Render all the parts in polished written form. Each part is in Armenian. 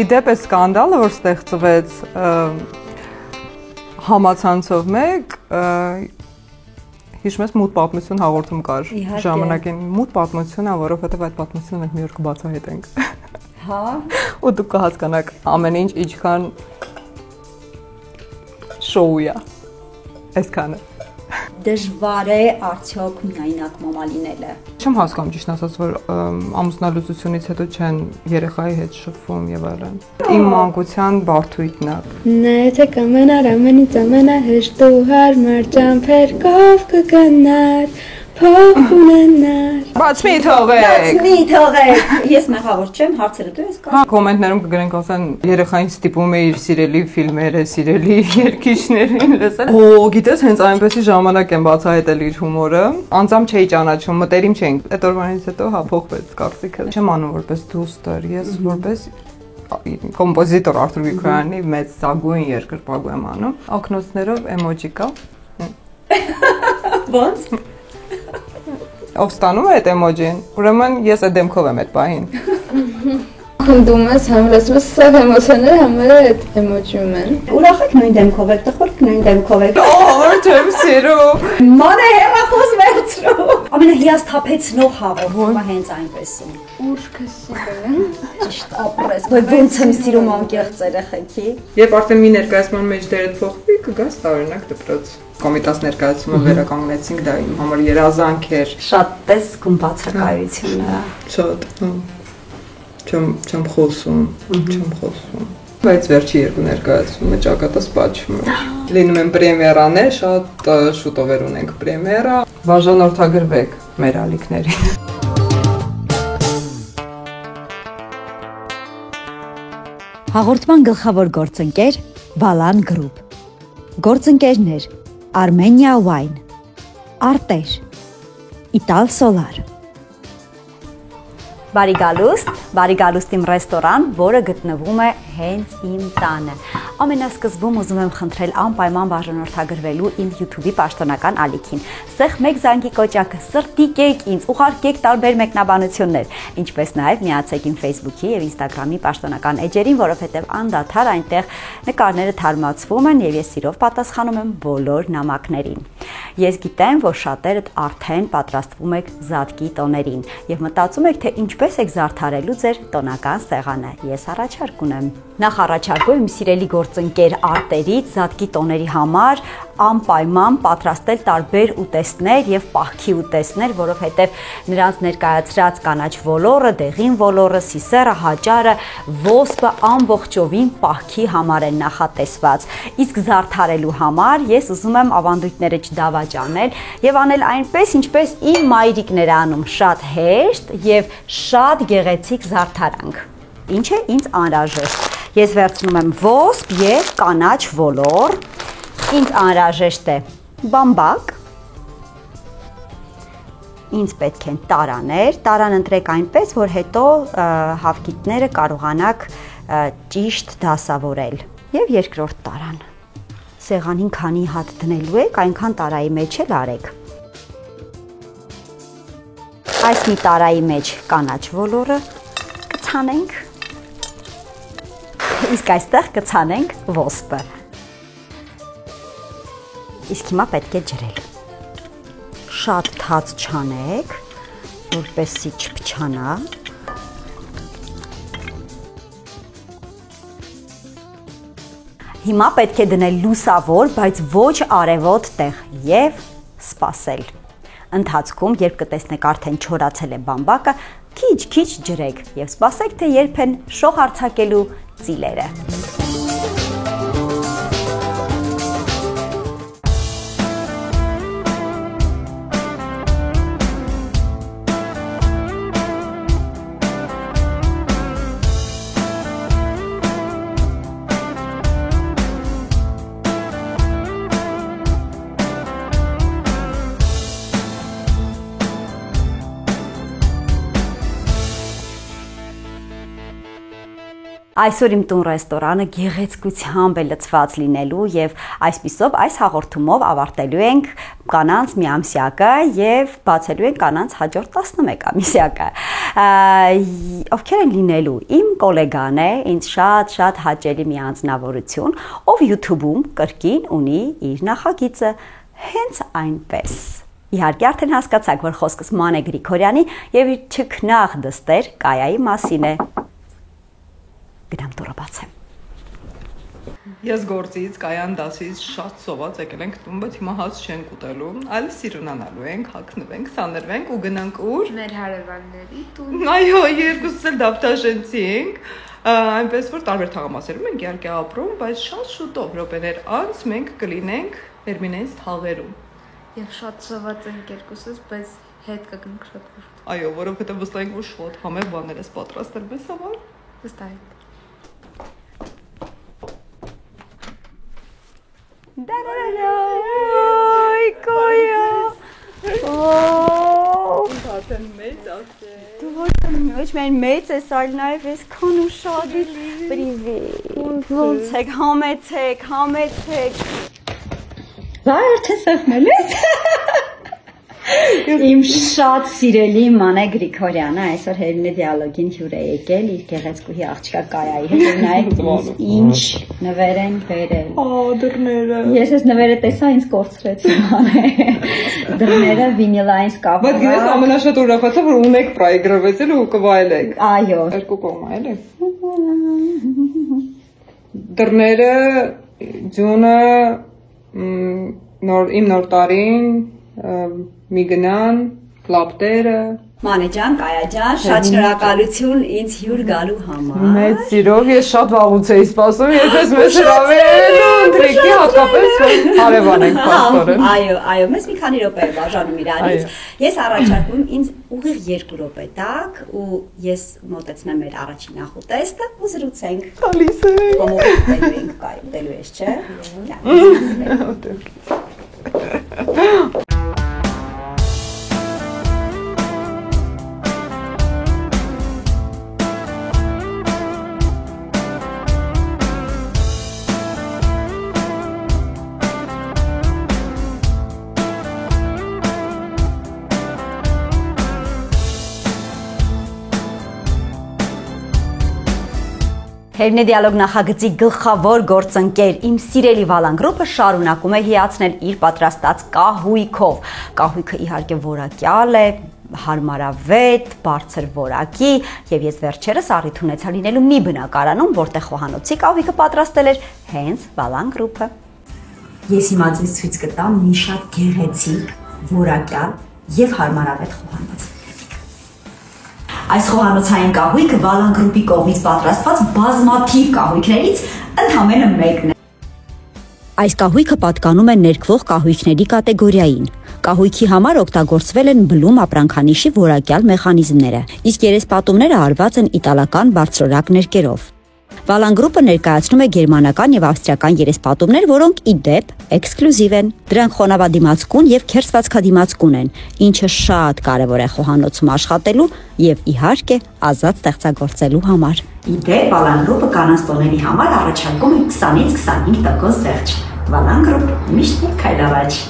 Իդեպ է սկանդալը, որ ստեղծվեց համացանցով մեկ, հիշում ես մութ պատմություն հաղորդում կար ժամանակին, մութ պատմություն է, որովհետև այդ պատմությունը մենք մի օր կբացահայտենք։ Հա։ Ու դուք կհասկանաք ամեն ինչ ինչքան շոու է։ Այսքանը։ Դժվար է արդյոք միայնակ մամա լինելը։ Չեմ հասկանում ճիշտ ասած, որ ամուսնալուծությունից հետո չեն երեխայի հետ շփվում եւ այլն։ Իմ մանկության բարդույթն է։ Նա եթե կամենար ամենից ամենահեշտ ու հարմար ճամփերով կգնար, փող ունենար։ Բաց մի թողեք։ Ես մեղավոր չեմ, հարցերը դու ես կա։ Կոմենտներում կգրենք ասեն երեխային ստիպում է իր սիրելի ֆիլմերը, սիրելի երգիչներին լսել։ Օ, գիտես, հենց այնպեսի ժամանակ եմ բացահայտել իր հումորը։ Անձամբ չէի ճանաչում, մտերիմ չէինք։ Այդ օրվանից հետո հա փոխվեց կարծիքը։ Չեմ անում որպես դուստր, ես որպես կոմպոզիտոր Արթուր Գրիգորյանի մեծ ծագույն երկրպագու եմ անում։ Օկնոցներով էմոջի կա։ Ոնց։ Ով ստանում է այդ էմոջին, ուրեմն ես այդ դեմքով եմ այդ պահին։ Խնդում ես, համարացում ես սաղ էմոցիաները համարը այդ էմոջիում են։ Ուրախ եք նույն դեմքով եք, տխորք նույն դեմքով եք։ Օ, չեմ սիրում։ Մանե հեռախոս վերցրու։ Ամենահիասթափեցնող հաղորդումը հենց այնպեսին։ Ուշքը սիրում։ Ճիշտ ապրես, ոյ ոնց եմ սիրում անկեղծ երեխեքի։ Երբ արդեն մի ներկայացման մեջ դերդ փոխվի, կգաս տարօրինակ դպրոց։ Կոմիտաս ներկայացումը վերականգնեցինք, դա իմ համար երազանք էր։ Շատ պես գում բացակայությունը։ Շատ, չեմ խոսում։ Բայց վերջի երկու ներկայացումը ճակատս պատճում էր։ Լինում են պրեմիերաներ, շատ շուտով էր ունենք պրեմիերա։ Բաժանորդագրվեք մեր ալիքներին։ Հաղորդման գլխավոր գործընկեր Բալան գրուպ։ Գործընկերներ Armenia Wine, Արտեր, Ital Solar։ Բարի գալուստ իմ ռեստորան, որը գտնվում է հենց իմ տանը։ Ամենասկզբում ուզում եմ խնդրել անպայման բաժանորդագրվելու իմ YouTube-ի պաշտոնական ալիքին։ Սեղ մեկ զանգի կոճակը սրտիկեք ինձ, ուղարկեք տարբեր մեկնաբանություններ, ինչպես նաև միացեք իմ Facebook-ի եւ Instagram-ի պաշտոնական էջերին, որովհետեւ անդադար այնտեղ նկարները թարմացվում են եւ ես սիրով պատասխանում եմ բոլոր նամակներին։ Ես գիտեմ, որ շատերդ արդեն պատրաստվում եք զատկի տոներին եւ մտածում եք, թե ինչպես եք զարդարելու ձեր տոնական սեղանը։ Ես առաջարկ ունեմ։ Նախ առաջարկում եմ սիրելի գործընկեր Արտերից զատկի տոների համար անպայման պատրաստել տարբեր ուտեստներ եւ պահքի ուտեստներ, որովհետեւ նրանց ներկայացրած կանաչ ոլորը, դեղին ոլորը, սիսերը, հաճարը, ոսպը ամբողջովին պահքի համար են նախատեսված։ Իսկ զարդարելու համար ես ուզում եմ ավանդույթները չդավաճանել եւ անել այնպես, ինչպես իմ մայրիկները անում, շատ հեշտ եւ շատ գեղեցիկ զարդարանք։ Ինչ է ինձ անհրաժեշտ։ Ես վերցնում եմ ոսպ եւ կանաչ ոլոր։ Ինձ անհրաժեշտ է բամբակ։ Ինձ պետք են տարաներ, տարան ընտրեք այնպես, որ հետո հավկիթները կարողանաք ճիշտ դասավորել։ Եվ երկրորդ տարան։ Սեղանին քանի հատ դնելու եք, այնքան տարայի մեջ էլ արեք։ Այս մի տարայի մեջ կանաչ ոլորը կցանենք, իսկ այստեղ կցանենք ոսպը։ Իսկ հիմա պետք է ջրել։ Շատ թաց չանեք, որպեսզի չփչանա։ Հիմա պետք է դնել լուսավոր, բայց ոչ արևոտ տեղ եւ սպասել։ Ընթացքում, երբ կտեսնեք արդեն չորացել է բամբակը, քիչ ջրեք եւ սպասեք, թե երբ են շող արձակելու ծիլերը։ Այսօր իմ տուն ռեստորանը գեղեցկությամբ է լցված լինելու եւ այսպիսով այս հաղորդումով ավարտելու ենք կանանց միամսյակը եւ բացելու ենք կանանց հաջորդ 11ամիսյակը։ Ովքեր են լինելու իմ գոլեգան է, ինձ շատ հաճելի մի անձնավորություն, ով YouTube-ում կրկին ունի իր նախագիծը հենց այնպես։ Իհարկե արդեն հասկացաք, որ խոսքս Մանե Գրիգորյանի եւ իր չքնաղ դստեր Կայայի մասին է։ Գնամ դուրը բացեմ։ Ես գործից, կայան դասից շատ սոված եկել ենք տուն, բայց հիմա հաց չենք ուտելու, այլ սիրունանալու ենք, հագնվենք, սանրվենք ու գնանք ուր։ Մեր հարևանների տուն։ Այո, երկուսս էլ Դավթաշենցի ենք, այնպես որ տարբեր թաղամասերում ենք իհարկե ապրում, բայց շատ շուտով րոպեներ անց մենք կլինենք Էրմինեից թաղերում։ Եվ շատ սոված ենք երկուսս, բայց հետ կգնանք շատ կուշտ։ Այո, որովհետև վստահ ենք, որ շատ համեղ բաներ ես պատրաստել մեզ համար։ Վստահ ենք։ Դարարայ կոյա։ Արդեն մեծ ասե։ Դու ոչ միայն մեծ ես, այլ նաև այսքան ուշադիր։ Պրիվետ։ Ոնց եք, համեցեք։ Վայ, արդեն սեղմել ես։ Իմ շատ սիրելի Մանե Գրիգորյանը այսօր Հերինե դիալոգին հյուր է եկել իր գեղեցկուհի աղջկա Կայայի հետ եւ նայեք ինչ նվեր են բերել։ Դռները։ Ես այս նվերը տեսա, ինձ կորցրեցի Մանե։ Դռները վինիլային սկաֆ։ Բայց ես ամենաշատ ուրախացա, որ ունեք պրայգրվեցել ու կվայելեք։ Այո։ Երկու կողմ էլի։ Դռները, ջունը, իմ նոր տարին, միգնան, լապտերը։ Մանե ջան, Կայա ջան, շատ շնորհակալություն ինձ հյուր գալու համար։ Մեծ սիրով ես շատ վաղուց էի սպասում, եթե մեզ հրավիրել ու ընտրիքի հատկապես հարևան ենք փաստորեն։ Այո, մեզ մի քանի րոպե է բաժանում իրանից։ Ես առաջարկում ինձ ուղիղ 2 րոպե տակ ու ես մոտեցնեմ մեր առաջին նախուտեստը ու զրուցենք։ Գալիս ենք։ Կոմոդելու ենք Կայ, ուտելու ես, չէ։ Հերինե դիալոգ նախագծի գլխավոր գործընկեր իմ սիրելի Վալան գրուպը շարունակում է հիացնել իր պատրաստած կահույքով։ Կահույքը իհարկե որակյալ է, հարմարավետ, բարձր որակի եւ ես վերջերս առիթ ունեցա լինելու մի բնակարանում, որտեղ խոհանոցի կահույքը պատրաստել էր հենց Վալան գրուպը։ Ես հիմա ձեզ ցույց կտամ մի շատ գեղեցիկ, որակյալ եւ հարմարավետ խոհանոց։ Այս խոհանոցային կահույքը Վալան գրուպի կողմից պատրաստված բազմաթիվ կահույքներից ընդամենը մեկն է։ Այս կահույքը պատկանում է ներքվող կահույքների կատեգորիային։ Կահույքի համար օգտագործվել են բլում ապրանքանիշի որակյալ մեխանիզմները, իսկ երեսպատումները արված են իտալական բարձրորակ ներկերով։ Վալան գրուպը ներկայացնում է գերմանական եւ ավստրիական երեսպատումներ, որոնք ի դեպ էքսկլյուզիվ են։ Դրանք խոնավադիմացկուն եւ քերծվածքադիմացկուն են, ինչը շատ կարեւոր է խոհանոցում աշխատելու եւ իհարկե ազատ ստեղծագործելու համար։ Ի դեպ Վալան գրուպը կանանց տոների համար առաջարկում է 20-ից 25% զեղչ։ Վալան գրուպ միշտ քայլ առաջ։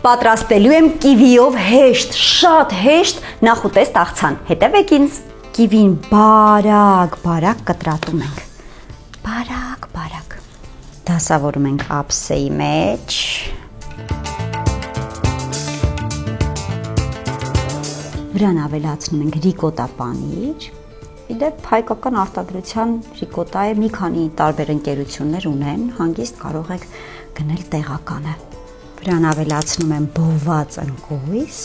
Պատրաստելու եմ կիվիով հեշտ, շատ հեշտ նախուտեստ աղցան։ Հետևեք ինձ։ Կիվին բարակ կտրատում ենք։ Բարակ։ Դասավորում ենք ափսեի մեջ։ Վրան ավելացնում ենք ռիկոտա պանիր։ Իդեպ հայկական արտադրության ռիկոտա է, մի քանի տարբեր ընկերություններ ունեն, հանգիստ կարող եք գնել տեղականը։ Վրան ավելացնում եմ բոված ընկույզ,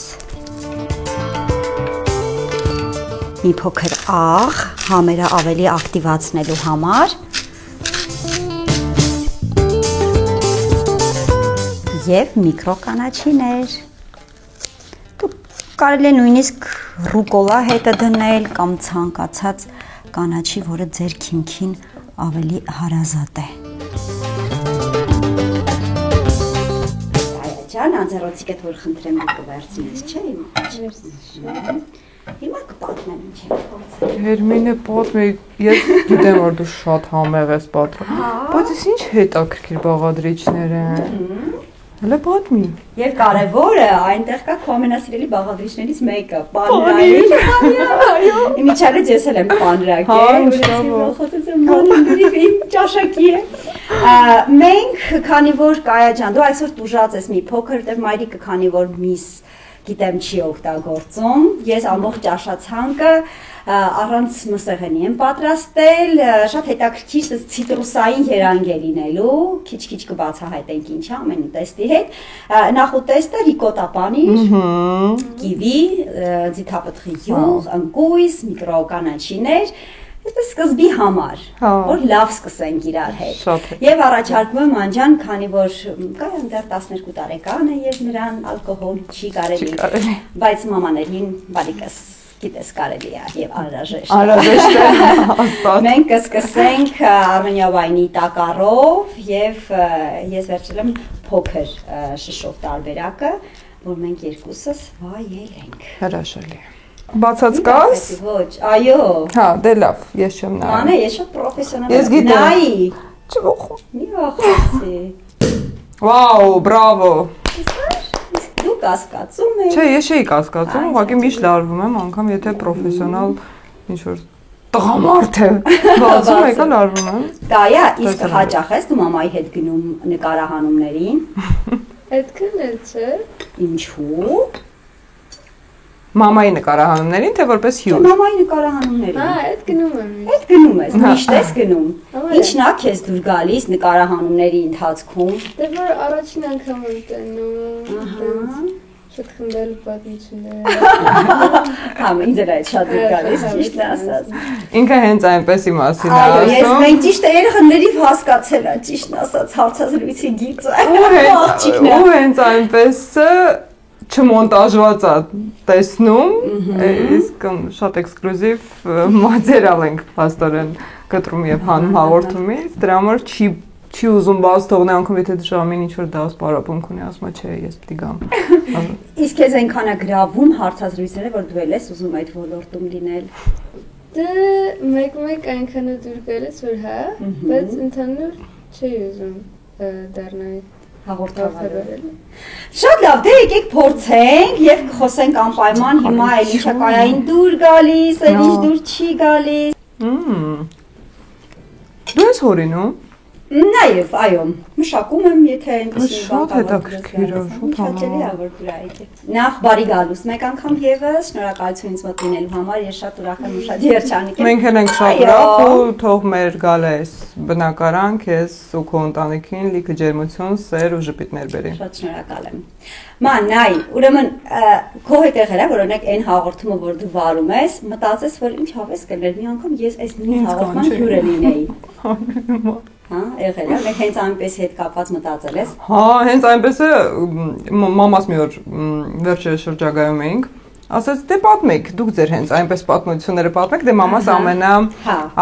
մի փոքր աղ, համերը ավելի ակտիվացնելու համար և միկրոկանաչիներ։ Կարելի է նույնիսկ ռուկոլա հետը դնել կամ ցանկացած կանաչի, որը ձեր քիմքին ավելի հարազատ է։ ջան, անձեռոցիկդ որ խնդրեմ դու կվերցնես, չէ՞ իմ։ Հիմա կպատմեմ ինչ եմ փորձել։ Հերմինե պատմի, ես գիտեմ որ դու շատ համեղ ես պատմում, բայց ես ինչ հետաքրքիր բաղադրիչներ են։ Հələ պատմի։ Եվ կարևորը այնտեղ կա քո ամենասիրելի բաղադրիչներից մեկը, պանրային։ Այո։ Իմիջիալից ես էլ եմ պանրակ, իմ ճաշակի է։ Մենք, քանի որ Կայա ջան, դու այսօր տուժած ես մի փոքր, դեռ մայրիկը քանի որ միս գիտեմ չի օգտագործում, ես ամբողջ ճաշացանկը առանց մսեղենի եմ պատրաստել, շատ հետաքրքիր ցիտրուսային երանգ է լինելու, քիչ-քիչ կբացահայտենք ինչ է ամեն ուտեստի հետ, նախուտեստը ռիկոտա պանիր, կիվի, ձիթապտղի յուղ, ընկույզ, միկրոկանաչիներ, այսպես սկզբի համար, որ լավ սկսենք իրար հետ։ Եվ առաջարկում եմ Անջան, քանի որ Կայան դեռ 12 տարեկան է եւ նրան ալկոհոլ չի կարելի, բայց մամաներին բալիկս գիտես կարելի է եւ անհրաժեշտ։ Անհրաժեշտ է։ Մենք կսկսենք արմենիա վայնի տակառով եւ ես վերցրել եմ փոքր շշով տարբերակը, որ մենք երկուսս վայել ենք։ Հրաշալի։ Բացած կաս։ Ոչ, այո։ Հա, դե լավ, ես չեմ նայում։ Մանե, ես շատ պրոֆեսիոնալ եմ։ Ես գիտեմ։ Նայի։ Չողում։ Մի ախոսի։ Վաու, բրավո։ Դու կասկածում ես։ Չէ, ես չէի կասկածում, ուղղակի միշտ լարվում եմ, անգամ եթե պրոֆեսիոնալ ինչ որ տղամարդ է, բացում եկա լարվում եմ։ Կայա, իսկ հաճախ ես դու մամայի հետ գնում նկարահանումներին։ Այդքան էլ չէ։ Ինչու՞։ Մամայի նկարահանումներին, թե որպես հյուր։ Մամայի նկարահանումներին։ Հա, այդ գնում եմ։ Այդ գնում ես, միշտ ես գնում։ Ինչն է քեզ դուր գալիս նկարահանումների ընթացքում։ Դե որ առաջին անգամ եմ տենում։ Շատ խնդրել պատմություններ։ Հա, ինձ էլ այդ շատ դուր գալիս, ճիշտ ասած։ Ինքը հենց այնպես իմասին է ասում։ Այո, ես ասում։ մենք ճիշտ երեխաների հասկացել եմ, ճիշտն ասած, հարցազրույցի գիծը։ Ու հենց այնպես չմոնտաժված է տեսնում, իսկ շատ էքսկլյուզիվ մատերիալ ենք փաստորեն կտրում եւ հանում հաղորդումից, դրա համար չի ուզում բաց թողնել անգամ եթե ժամին ինչ որ դաս պարապմունք ունի, ասում է չէ, ես պիտի գամ։ Իսկ քեզ այնքան է գրավում հարցազրույցները, որ դու ես ուզում այդ ոլորտում լինել։ Դե մեկ այնքան է դուր գալիս որ հա, բայց ընդհանուր չի ուզում դառնալ հաղորդավար։ Շատ լավ, դե եկեք փորձենք եւ խոսենք անպայման հիմա այլ ինչա Կայային դուր գալիս, այլ ինչ դուր չի գալիս։ Դու ես հորինում։ Նաեւ, այո, մշակում եմ, եթե այնպես շատ հետաքրքիր է, շատ հաճելի է որ դուր այդից։ Նախ բարի գալուս մեկ անգամ եւս, շնորհակալություն ինձ մոտ լինելու համար, ես շատ ուրախ եմ ու շատ երջանիկ եմ։ Մենք ենք շատ ուրախ ու թող մեր գալես բնակարան քեզ ու քո ընտանիքին լիքը ջերմություն, սեր ու ժպիտներ բերի։ Շատ շնորհակալ եմ։ Ման, նայ, ուրեմն քո հետ եղել է, որ օրինակ այն հաղորդումը, որ դու վարում ես, մտածես, որ ինչ հավես կներ, մի անգամ ես այս նույն հաղորդման հյուրը լինեի։ Հա, եղել է, մենք հենց այնպես հետ կապված մտածել ես։ Հա, հենց այնպես է, մամաս մի օր վերջերս շրջագայում էինք, ասաց դե պատմեք, դուք ձեր հենց այնպես պատմությունները պատմեք, դե մամաս ամենա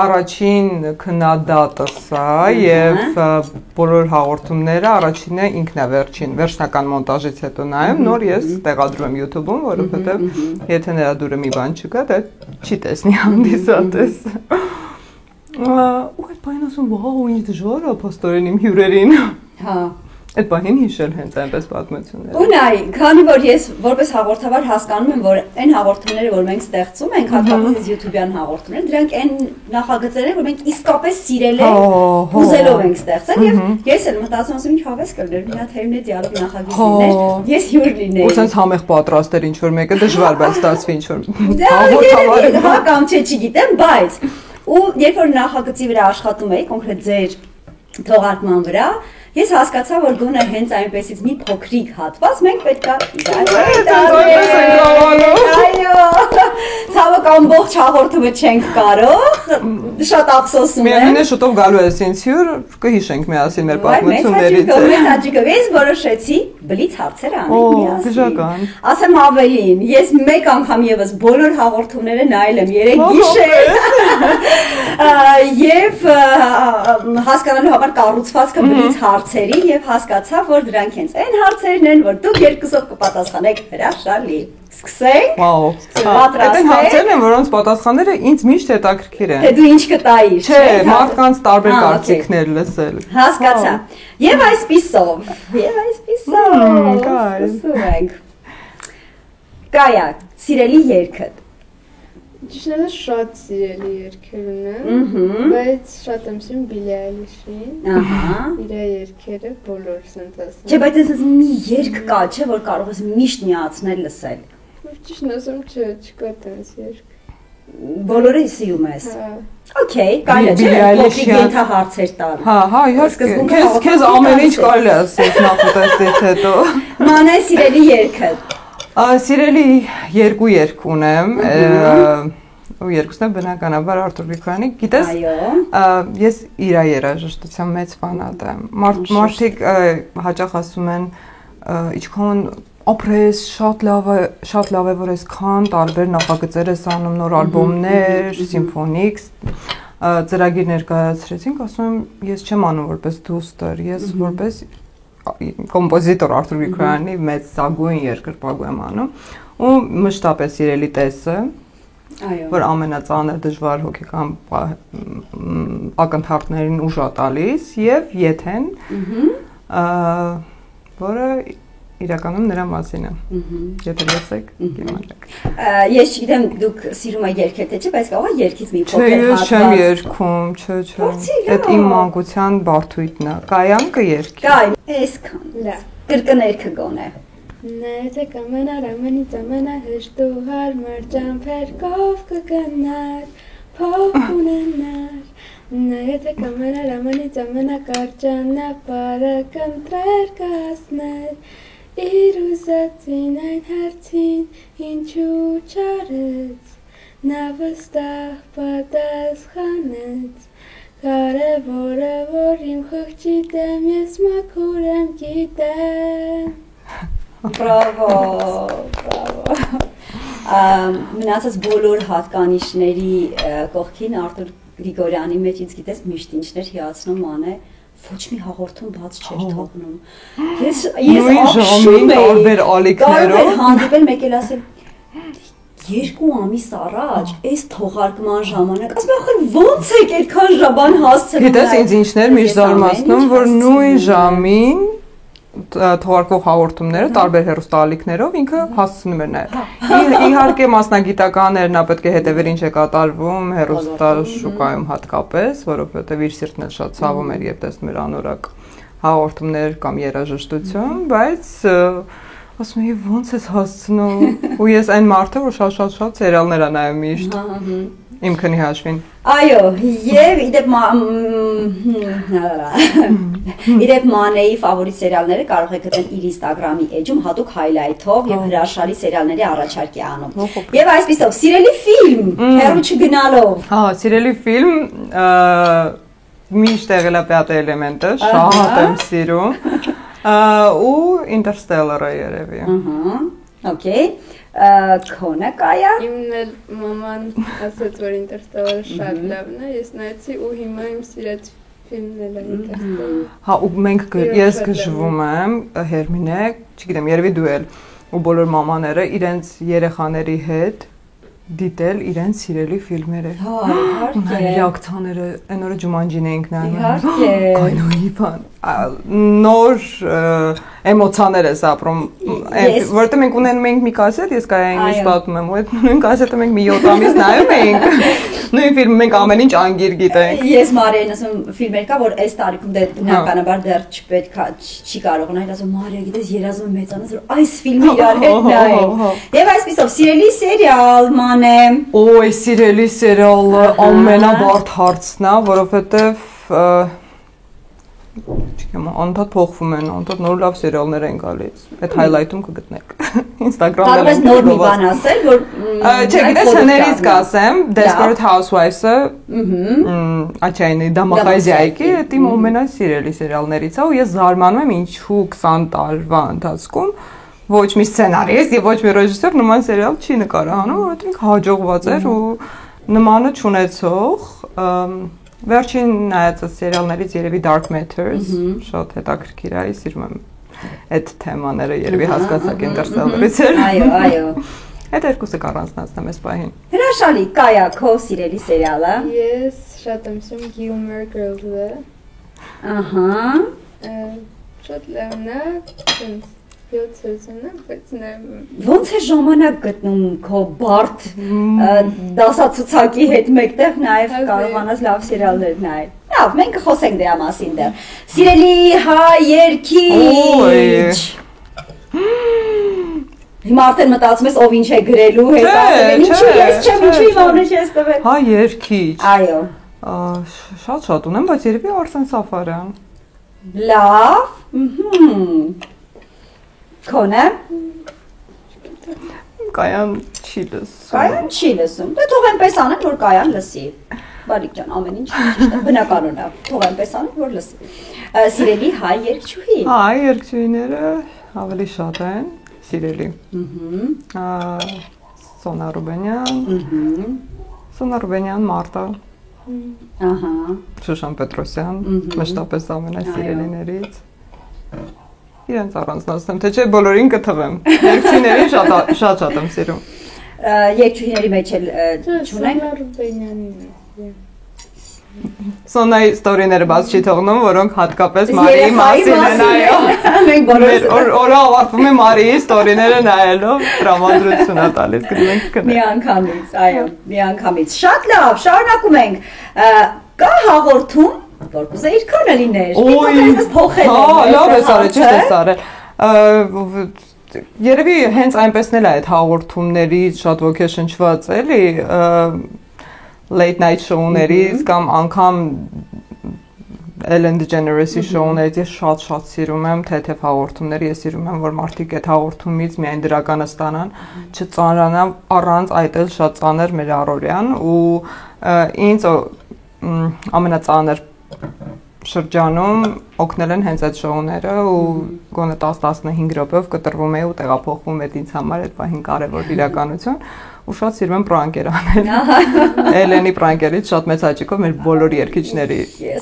առաջին քննադատս է եւ բոլոր հաղորդումները առաջինը ինքն է վերջնական մոնտաժից հետո նայում, նոր ես տեղադրում եմ YouTube-ում, որովհետեւ եթե նրա դուրը մի բան չկա, դա չի տեսնի հանդիսատես։ Ու այդ բանը ասում, վաու, ինչ դժվար է փաստորեն իմ հյուրերին։ Հա։ Այդ բանին հիշել հենց այնպես պատմությունները։ Ու նայ, քանի որ ես որպես հաղորդավար հասկանում եմ, որ այն հաղորդումները, որ մենք ստեղծում ենք, հատկապես YouTube-յան հաղորդումները, դրանք այն նախագծեր են, որ մենք իսկապես սիրել ենք, ուզելով ենք ստեղծել եւ ես էլ մտածում եմ, ինչ հավես կլներ, մի հատ հերմնե դիալոգ նախագիծ լիներ, ես հյուր լինեի։ Ու sense համեղ պատրաստ էր ինչ որ մեկը դժվար, բայց ստացվի ինչ որ հաղորդավար։ Հա կամ չէ, չգիտեմ, բայց ու երբ որ նախագծի վրա աշխատում էի, կոնկրետ ձեր թողարկման վրա, ես հասկացա, որ գոնե հենց այնպեսից մի փոքրիկ հատված մենք պետք է այո, ցավոք ամբողջ հաղորդումը չենք կարող, շատ ափսոսում եմ։ Միևնույն է շուտով գալու ես ինձ հյուր, կհիշենք միասին մեր պատմություններից։ Ես որոշեցի բլից հարցեր անենք միասին։ Բժական։ Ասեմ ավելին, ես մեկ անգամ եւս բոլոր հաղորդումները նայել եմ 3 գիշեր։ Եվ հասկանալու համար կառուցվածքը բլից հարցերի եւ հասկացա, որ դրանք հենց այն հարցերն են, որ դուք երկուսով կպատասխանեք հրաշալի։ Սկսենք։ Վաու։ Այդ հարցերն են, որոնց պատասխանները ինձ միշտ հետաքրքիր են։ Թե դու ինչ կտայիր։ Չէ, մարդկանց տարբեր կարծիքներ լսել։ Հասկացա։ Եվ այսպիսով։ Սկսենք։ Կայա, սիրելի երգը։ Ճիշտ է, շատ սիրելի երգեր ունեմ, բայց շատ եմ սիրում Բիլի Այլիշին։ Ահա։ Իր երգերը բոլոր sense ասեմ։ Չէ, բայց այս մի երգ կա, չէ, որ կարող ես միշտ միացնել լսել։ Ճիշտ ասեմ, չկա տենց երգ։ Բոլորը սիրում ես։ Okay, կարելի է հարցեր տալ։ Հա, իհարկե։ Քեզ ամեն ինչ կարելի է ասել նախուտեստից հետո։ Մանե սիրելի երգը։ Սիրելի երկու երգ ունեմ, ու երկուսն են բնականաբար Արթուր Գրիգորյանի, գիտես, ես իր երաժշտության մեծ ֆանատ եմ։ Մարդիկ հաճախ ասում են, ինչքան ապրես, շատ լավ է, որ այսքան տարբեր նախագծեր ես անում, նոր ալբոմներ, սիմֆոնիկ, ծրագիր ներկայացրեցինք, ասում եմ, ես չեմ անում որպես դուստր, ես որպես կոմպոզիտոր Արթուր Գրիգորյանի մեծ ծագույն երկրպագու եմ անում ու մշտապես սիրելի տեսը, որ ամենածանր դժվար հոգեկան ակնթարթներին ուժ է տալիս եւ եթեն, որը իրականում նրա մասին է։ Եթե լսեք, կիմանաք։ Ես չգիտեմ դուք սիրում եք երգել թե չէ, բայց կարող է երգից մի փոքր հատված։ Չէ, ես չեմ երգում, չէ։ Այդ իմ մանկության բարդույթն է։ Կայան կերգի։ Կայ, այսքան։ Լավ։ Կրկներքը գոնե։ Նայեք կամենար ամենից ամենահեշտ ու հարմար ճամփերքով կգնար, փող ունենար։ Նայեք կամենար ամենից ամենակարճ ճանապարհը կընտրեր կհասներ։ Իր ուզածին այն հարցին ինչու չարեց, նա վստահ պատասխանեց, կարևորը որ իմ խղճի դեմ ես մաքուր եմ գիտեմ։ Բրավո, բրավո։ Մնացած բոլոր հատկանիշների կողքին Արթուր Գրիգորյանի մեջ ինձ գիտես միշտ ինչներ հիացնում անե ոչ մի հաղորդում բաց չէր թողնում։ Ես ապշում էի տարբեր ալիքներով։ Կարող էր հանդիպել մեկ էլ ասել 2 ամիս առաջ այս թողարկման ժամանակ ասում եմ ախր ո՞նց եք այդքան ժաման հասցնում։ Գիտես ինձ ինչներ միշտ զարմացնում, որ նույն ժամին թողարկող հաղորդումները տարբեր հեռուստաալիքներով ինքը հասցնում էր նաև։ Իհարկե մասնագիտականներն նա պետք է հետևեր ինչ է կատարվում հեռուստաշուկայում հատկապես, որովհետև իր սիրտն էլ շատ ցավում էր երբ տեսնում էր անորակ հաղորդումներ կամ երաժշտություն, բայց ասում էի ո՞նց ես հասցնում ու ես այն մարդը որ շատ սերիալներ եմ նայում միշտ իմ քնի հաշվին։ Այո, եւ իդեպ Մանեի ֆավորիտ սերիալները կարող եք գտնել իր Instagram-ի էջում հատուկ highlight-ով եւ հրաշալի սերիալների առաջարկ է անում։ Եվ այսպիսով սիրելի ֆիլմ, հեռու չգնալով։ Հա, սիրելի ֆիլմ միշտ եղել է Պյատե էլեմենտը, շատ եմ սիրում։ Ու Interstellar-ը երևի։ Ահա, okay։ Քոնը կայա։ Իմն էլ մաման ասաց, որ Interstellar-ը շատ լավն է, ես նայեցի ու հիմա իմ սիրած ֆիլմն էլ է Interstellar։ Հա, ու ես գժվում եմ, Հերմինե, չգիտեմ, երևի դու էլ, ու բոլոր մամաները իրենց երեխաների հետ դիտել իրենց սիրելի ֆիլմերը։ Հա, իհարկե։ Ռեակցիաները, այն օրը Ջումանջին էինք նայում։ Իհարկե։ Կայնոյի բան։ Նոր էմոցիաներ ես ապրում, որովհետև մենք ունենում էինք մի կասետ, ես կայային միշտ պատմում եմ, ու այդ նույն կասետը մենք մի 7 ամիս նայում էինք։ Նույն ֆիլմը մենք ամեն ինչ անգիր գիտենք։ Ես Մարիային ասում ֆիլմեր կա, որ այս տարիքում դե բնականաբար դեռ չպետք է չի կարող նայել, ասում Մարիա, գիտես, երազում մեծանաց, որ այս ֆիլմը իրար հետ նայեմ։ Եվ այսպիսով սիրելի սերիալ Մանե։ Օй, սիրելի սերիալը ամենաբարդ հարցն է, որովհետև չգիտեմ, անդադ փոխվում են, անդադ նոր լավ սերիալներ են գալիս։ Այդ highlight-ում կգտնեք Instagram-ում։ Կարող ես նոր մի բան ասել, որ Չէ, գիտես, հներից կասեմ, Desperate Housewives-ը, Աչայինի Դամախազյայքի, դա իմ ամենասիրելի սերիալներից է, ու ես զարմանում եմ ինչու 20 տարվա ընթացքում ոչ մի սցենարիստ եւ ոչ մի ռեժիսոր նման սերիալ չի նկարահանում, որովհետեւ հաջողված էր ու նմանը չունեցող Վերջին նայածած սերիալներից երևի Dark Matters, շատ հետաքրքիր է, սիրում եմ այդ թեմաները, երևի հասկացաք Interstellar-ից էր։ Այո։ Այդ երկուսը կառանձնացնեմ այս պահին։ Հրաշալի, Կայա, քո սիրելի սերիալը։ Ես շատ եմ սիրում Gilmore Girls-ը։ Ահա։ Շատ լավն է, Ոնց է ժամանակ գտնում քո բարդ դասացուցակի հետ մեկտեղ նաև կարողանաս լավ սերիալներ նայել։ Լավ, մենք կխոսենք դրա մասին դեռ։ Սիրելի հայ երգիչ։ Հիմա արդեն մտածում ես ով ինչ է գրելու, հետ ասել են ինչու ես չեմ, ինչու իմ անունը չես տվել։ Հայ երգիչ։ Այո։ Շատ ունեմ, բայց երևի Արսեն Սաֆարյան։ Լավ։ Քոնը Կայան չի լսում։ Կայան չի լսում։ Դե թող այնպես անեն, որ Կայան լսի։ Բարիկ ջան, ամեն ինչ ճիշտ է, բնականon է։ Թող այնպես անեն, որ լսի։ Սիրելի հայ երգչուհի։ Հայ երգչուհիները ավելի շատ են, սիրելի։ Սոնա Ռուբենյան։ Սոնա Ռուբենյան, Մարտա։ Ահա։ Շուշան Պետրոսյան, մշտապես ամենասիրելիներից։ Իրենց առանձնացնեմ, թե չէ բոլորին կթվեմ։ Երգչուհիներին շատ եմ սիրում։ Երգչուհիների մեջ էլ չունենք։ Սոնայի ստորիները բաց չի թողնում, որոնք հատկապես Մարիի մասին են, այո։ Մենք բոլորս օրը ավարտվում է Մարիի ստորիները նայելով, տրամադրություն է տալիս, գնում ենք կնենք։ Միանգամից, այո, միանգամից։ Շատ լավ, շարունակում ենք։ Կա հաղորդում որ կուզեիր քանը լիներ։ Դիտողներս փոխել են։ Հա, լավ է սարել, ճիշտ է սարել։ Երևի հենց այնպեսն էլ է այդ հաղորդումներից շատ ոգեշնչված էլի late night show-ներից կամ անգամ Ellen DeGeneres-ի show-ներից ես շատ սիրում եմ թեթև հաղորդումներ, ես սիրում եմ որ մարդիկ այդ հաղորդումից միայն դրականը ստանան, չծանրանան առանց այդ էլ շատ ծանր մեր առօրյան ու ինձ ամենածանր շրջանում օգնել են հենց այդ շոուները ու գոնե 10-15 րոպեով կտրվում է ու տեղափոխվում է ինձ համար այդ պահին կարևոր իրականություն ու շատ սիրում եմ պրանկեր անել։ Էլենի պրանկերից շատ մեծ հաճիկով մեր բոլոր երգիչների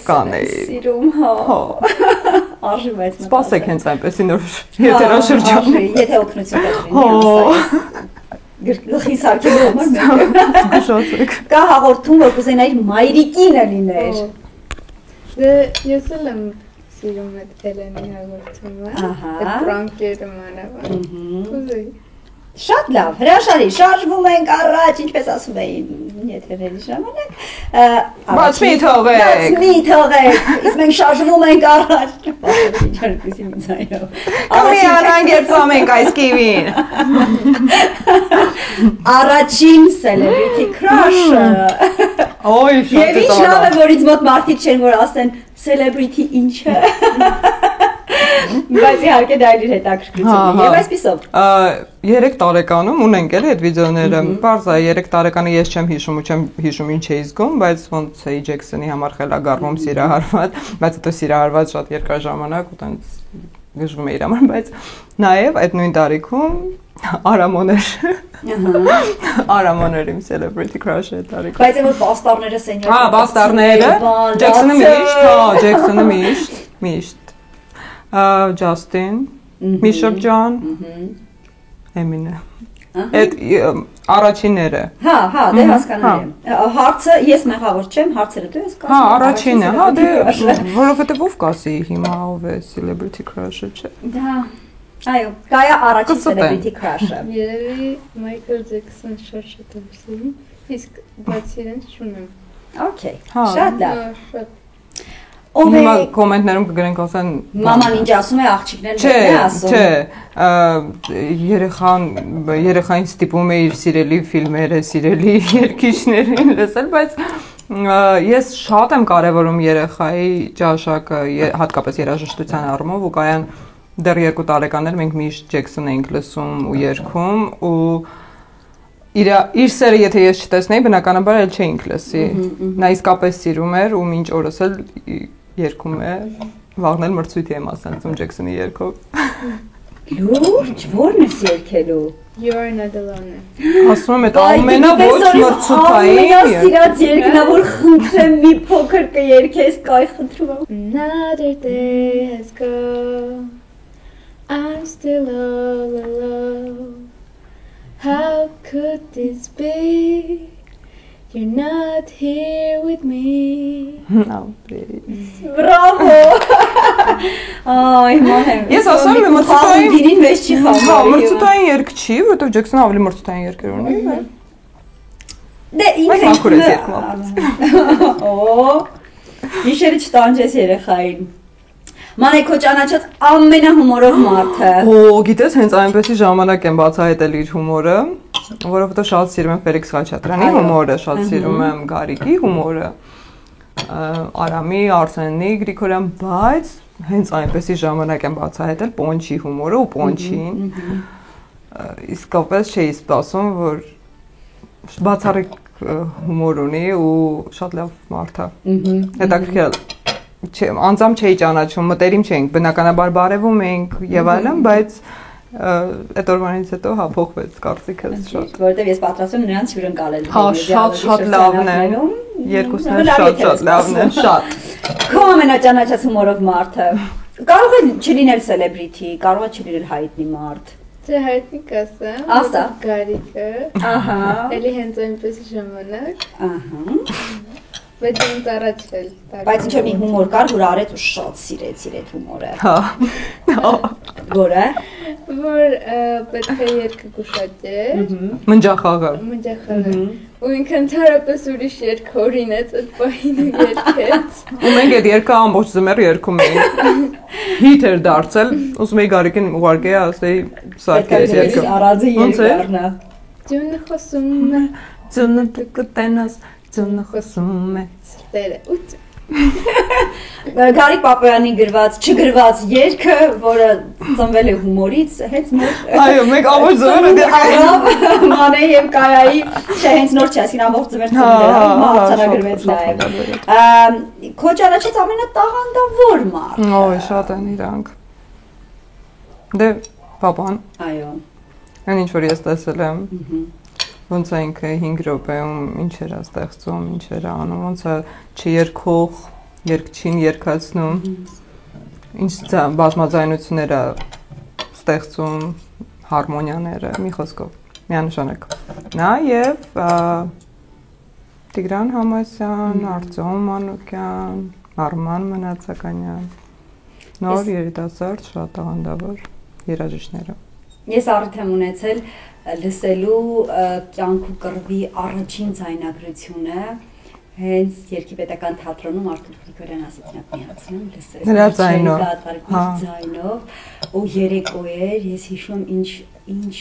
կանեի։ Սիրում, հա։ Արժի բայց։ Սպասեք հենց այնպեսի նոր եթերաշրջան։ Եթե օգնություն կտրի։ Գլխի սարքելու համար գշացեք։ Կա հաղորդում, որ կուզենայիր մայրիկինը լիներ։ Դե ես էլ եմ սիրում այդ Էլենի հաղորդումը, այդ պրանկերը մանավանդ։ Կուզեի։ Շատ լավ, հրաշալի, շարժվում ենք առաջ, ինչպես ասում էին եթերների ժամանակ։ Բաց մի թողեք։ Բաց մի թողեք, իսկ մենք շարժվում ենք առաջ։ Կամի անանգերծամ ենք այս կիվին։ Առաջին celebrity crush-ը։ Ոյ, շատ Եվ ինչ լավ է, որ ինձ մոտ մարդիկ չեն, որ ասեն celebrity ինչ է։ Բայց իհարկե դա իր հետաքրքրություն է։ Եվ այսպիսով 3 տարեկանում ունենք էլի այդ վիդեոները։ Պարզ է 3 տարեկանը ես չեմ հիշում ու չեմ հիշում ինչ էի զգում, բայց ոնց էի Ջեքսոնի համար խելագարվում սիրահարված, բայց հետո սիրահարված շատ երկար ժամանակ ու տենց գժվում էի իր համար, բայց նաև այդ նույն տարիքում Արամոներ իմ celebrity crush-ը տարիքում։ Բայց որ պաստառները սենյակում։ Հա, պաստառները, Ջեքսոնը միշտ, հա, Ջեքսոնը միշտ։ Justin, Mr. John, Eminem։ Այդ առաջինները։ Հա, դե հասկանում եմ։ Հարցը ես մեղավոր չեմ, հարցերը դու ես կասում։ Հա, առաջինը, հա, դե որովհետև ով կասի հիմա ով է celebrity crush-ը, չէ։ Դա այո, կայա առաջին celebrity crush-ը։ Երևի Michael Jackson շատ եմ սիրում, իսկ բացի իրենց չունեմ։ Okay, շատ լավ։ Շատ Հիմա կոմենտներում կգրենք ասեն Մաման ինչ ասում է, աղջիկներն դեռ է ասում։ Չէ, երեխային ստիպում է իր սիրելի ֆիլմերը, սիրելի երգիչներին լսել, բայց Ես շատ եմ կարևորում երեխայի ճաշակը, հատկապես երաժշտության առումով, ու կայան դեռ 2 տարեկաններ մենք միշտ Ջեքսոն էինք լսում ու երգում ու իր սերը եթե ես չտեսնեի, բնականաբար էլ չէինք լսի։ Նա իսկապես սիրում էր ու մինչ օրս էլ երգում է, վաղն էլ մրցույթի եմ մասնակցում Ջեքսոնի երգով։ Լուրջ, ո՞րն ես երգելու։ You're not alone. Ասում եմ, այդ ամենաոչ մրցութային սիրած երգն է, որ խնդրեմ մի փոքր կերգես, կայ խնդրում եմ։ Another day has gone. I'm still all alone. How could this be? You're not here with me. Բրավո։ Այ մանեմ։ Ես ասում եմ, մրցութային գինին մեզ չի խաղում։ Մրցութային երգ չի, որովհետև Ջեքսոնը ավելի մրցութային երգեր ունի։ Դե ինքը մաքուր ես երգում։ Օ։ Իշերը չտանջես երեխային։ Մանե քո ճանաչած ամենահումորով մարդը։ Օ, գիտես, հենց այնպեսի ժամանակ եմ բացահայտել իր հումորը, որովհետև շատ սիրում եմ Ֆելիքս Խաչատրյանի հումորը, շատ սիրում եմ Գարիկի հումորը, Արամի, Արսենի, Գրիգորյան, բայց հենց այնպեսի ժամանակ եմ բացահայտել Պոնչի հումորը ու Պոնչին։ Իսկապես չէի սպասում, որ բացառիկ հումոր ունի ու շատ լավ մարդ է։ Հետաքրքիր անձամբ չէի ճանաչում, մտերիմ չէինք, բնականաբար բարևում էինք եւ այլն, բայց այդ օրվանից հետո հա փոխվեց կարծիքս շատ։ Որովհետեւ ես պատրաստվում եմ նրանց հյուրընկալել։ Հա, շատ լավն է։ Երկուսն էլ շատ լավն են, շատ։ Քո ամենաճանաչած հումորով մարդը։ Կարող է չլինել սելեբրիթի, կարող է չլինել հայտնի մարդ։ Չէ, հայտնի կասեմ։ Ասա։ Գարիկը։ Ահա։ Էլի հենց այնպես ժամանակ։ Ահա։ Բայց ինձ առաջ էլ։ Բայց ինչ որ մի հումոր կար, որ արեց ու շատ սիրեց իր այդ հումորը։ Հա։ Որը։ Որ պետք է երգը գուշակեր։ Մնջախաղը։ Մնջախաղը։ Ու ինքը ընդհանրապես ուրիշ երգ հորինեց այդ պահին ու երգեց։ Ու մենք այդ երգը ամբողջ ձմեռ երգում էինք։ Հիթ էր դարձել, ուզում էի Գարիկին ուղարկեի, ասեի սարքի այդ երգը։ Արածի երգարնա։ Ձյունը խոսում է։ Ձյունը կտենաս, ձյունը խոսում է։ Սրտերը ուց։ Գարիկ Պապոյանի գրված, չգրված երգը, որը ծնվել է հումորից, հենց նոր։ Այո, մենք ամբողջ ձմեռը Արավ Մանեի եւ Կայայի, չէ, հենց նոր չի, այսինքն ամբողջ ձմեռ ծնվել է, արձանագրվեց նաեւ։ Քո ճանաչած ամենատաղանդավոր մարդ։ Օ, շատ են իրանք։ Դե, Պապան։ Այո։ Այն ինչ որ ես տեսել եմ։ Ոնց է ինքը 5 րոպեում ինչ էր ստեղծում, ինչ էր անում, ոնց է չերկող, երգչին երգացնում, ինչ բազմաձայնություններ է ստեղծում, հարմոնիաները, մի խոսքով, միանշանակ։ Նա եւ Տիգրան Համասյան, Արտյոմ Մանուկյան, Արման Մնացականյան, նոր երիտասարդ շատ տաղանդավոր երաժիշտները։ Ես առիթ եմ ունեցել լսելու կյանք ու կռվի առաջին ձայնագրությունը հենց Երգիպետական թատրոնում Արթուր Գրիգորյան ասեցինակ միացնում լսել։ Նրա ձայնով, ձայնով ու երեկո էր, ես հիշում ինչ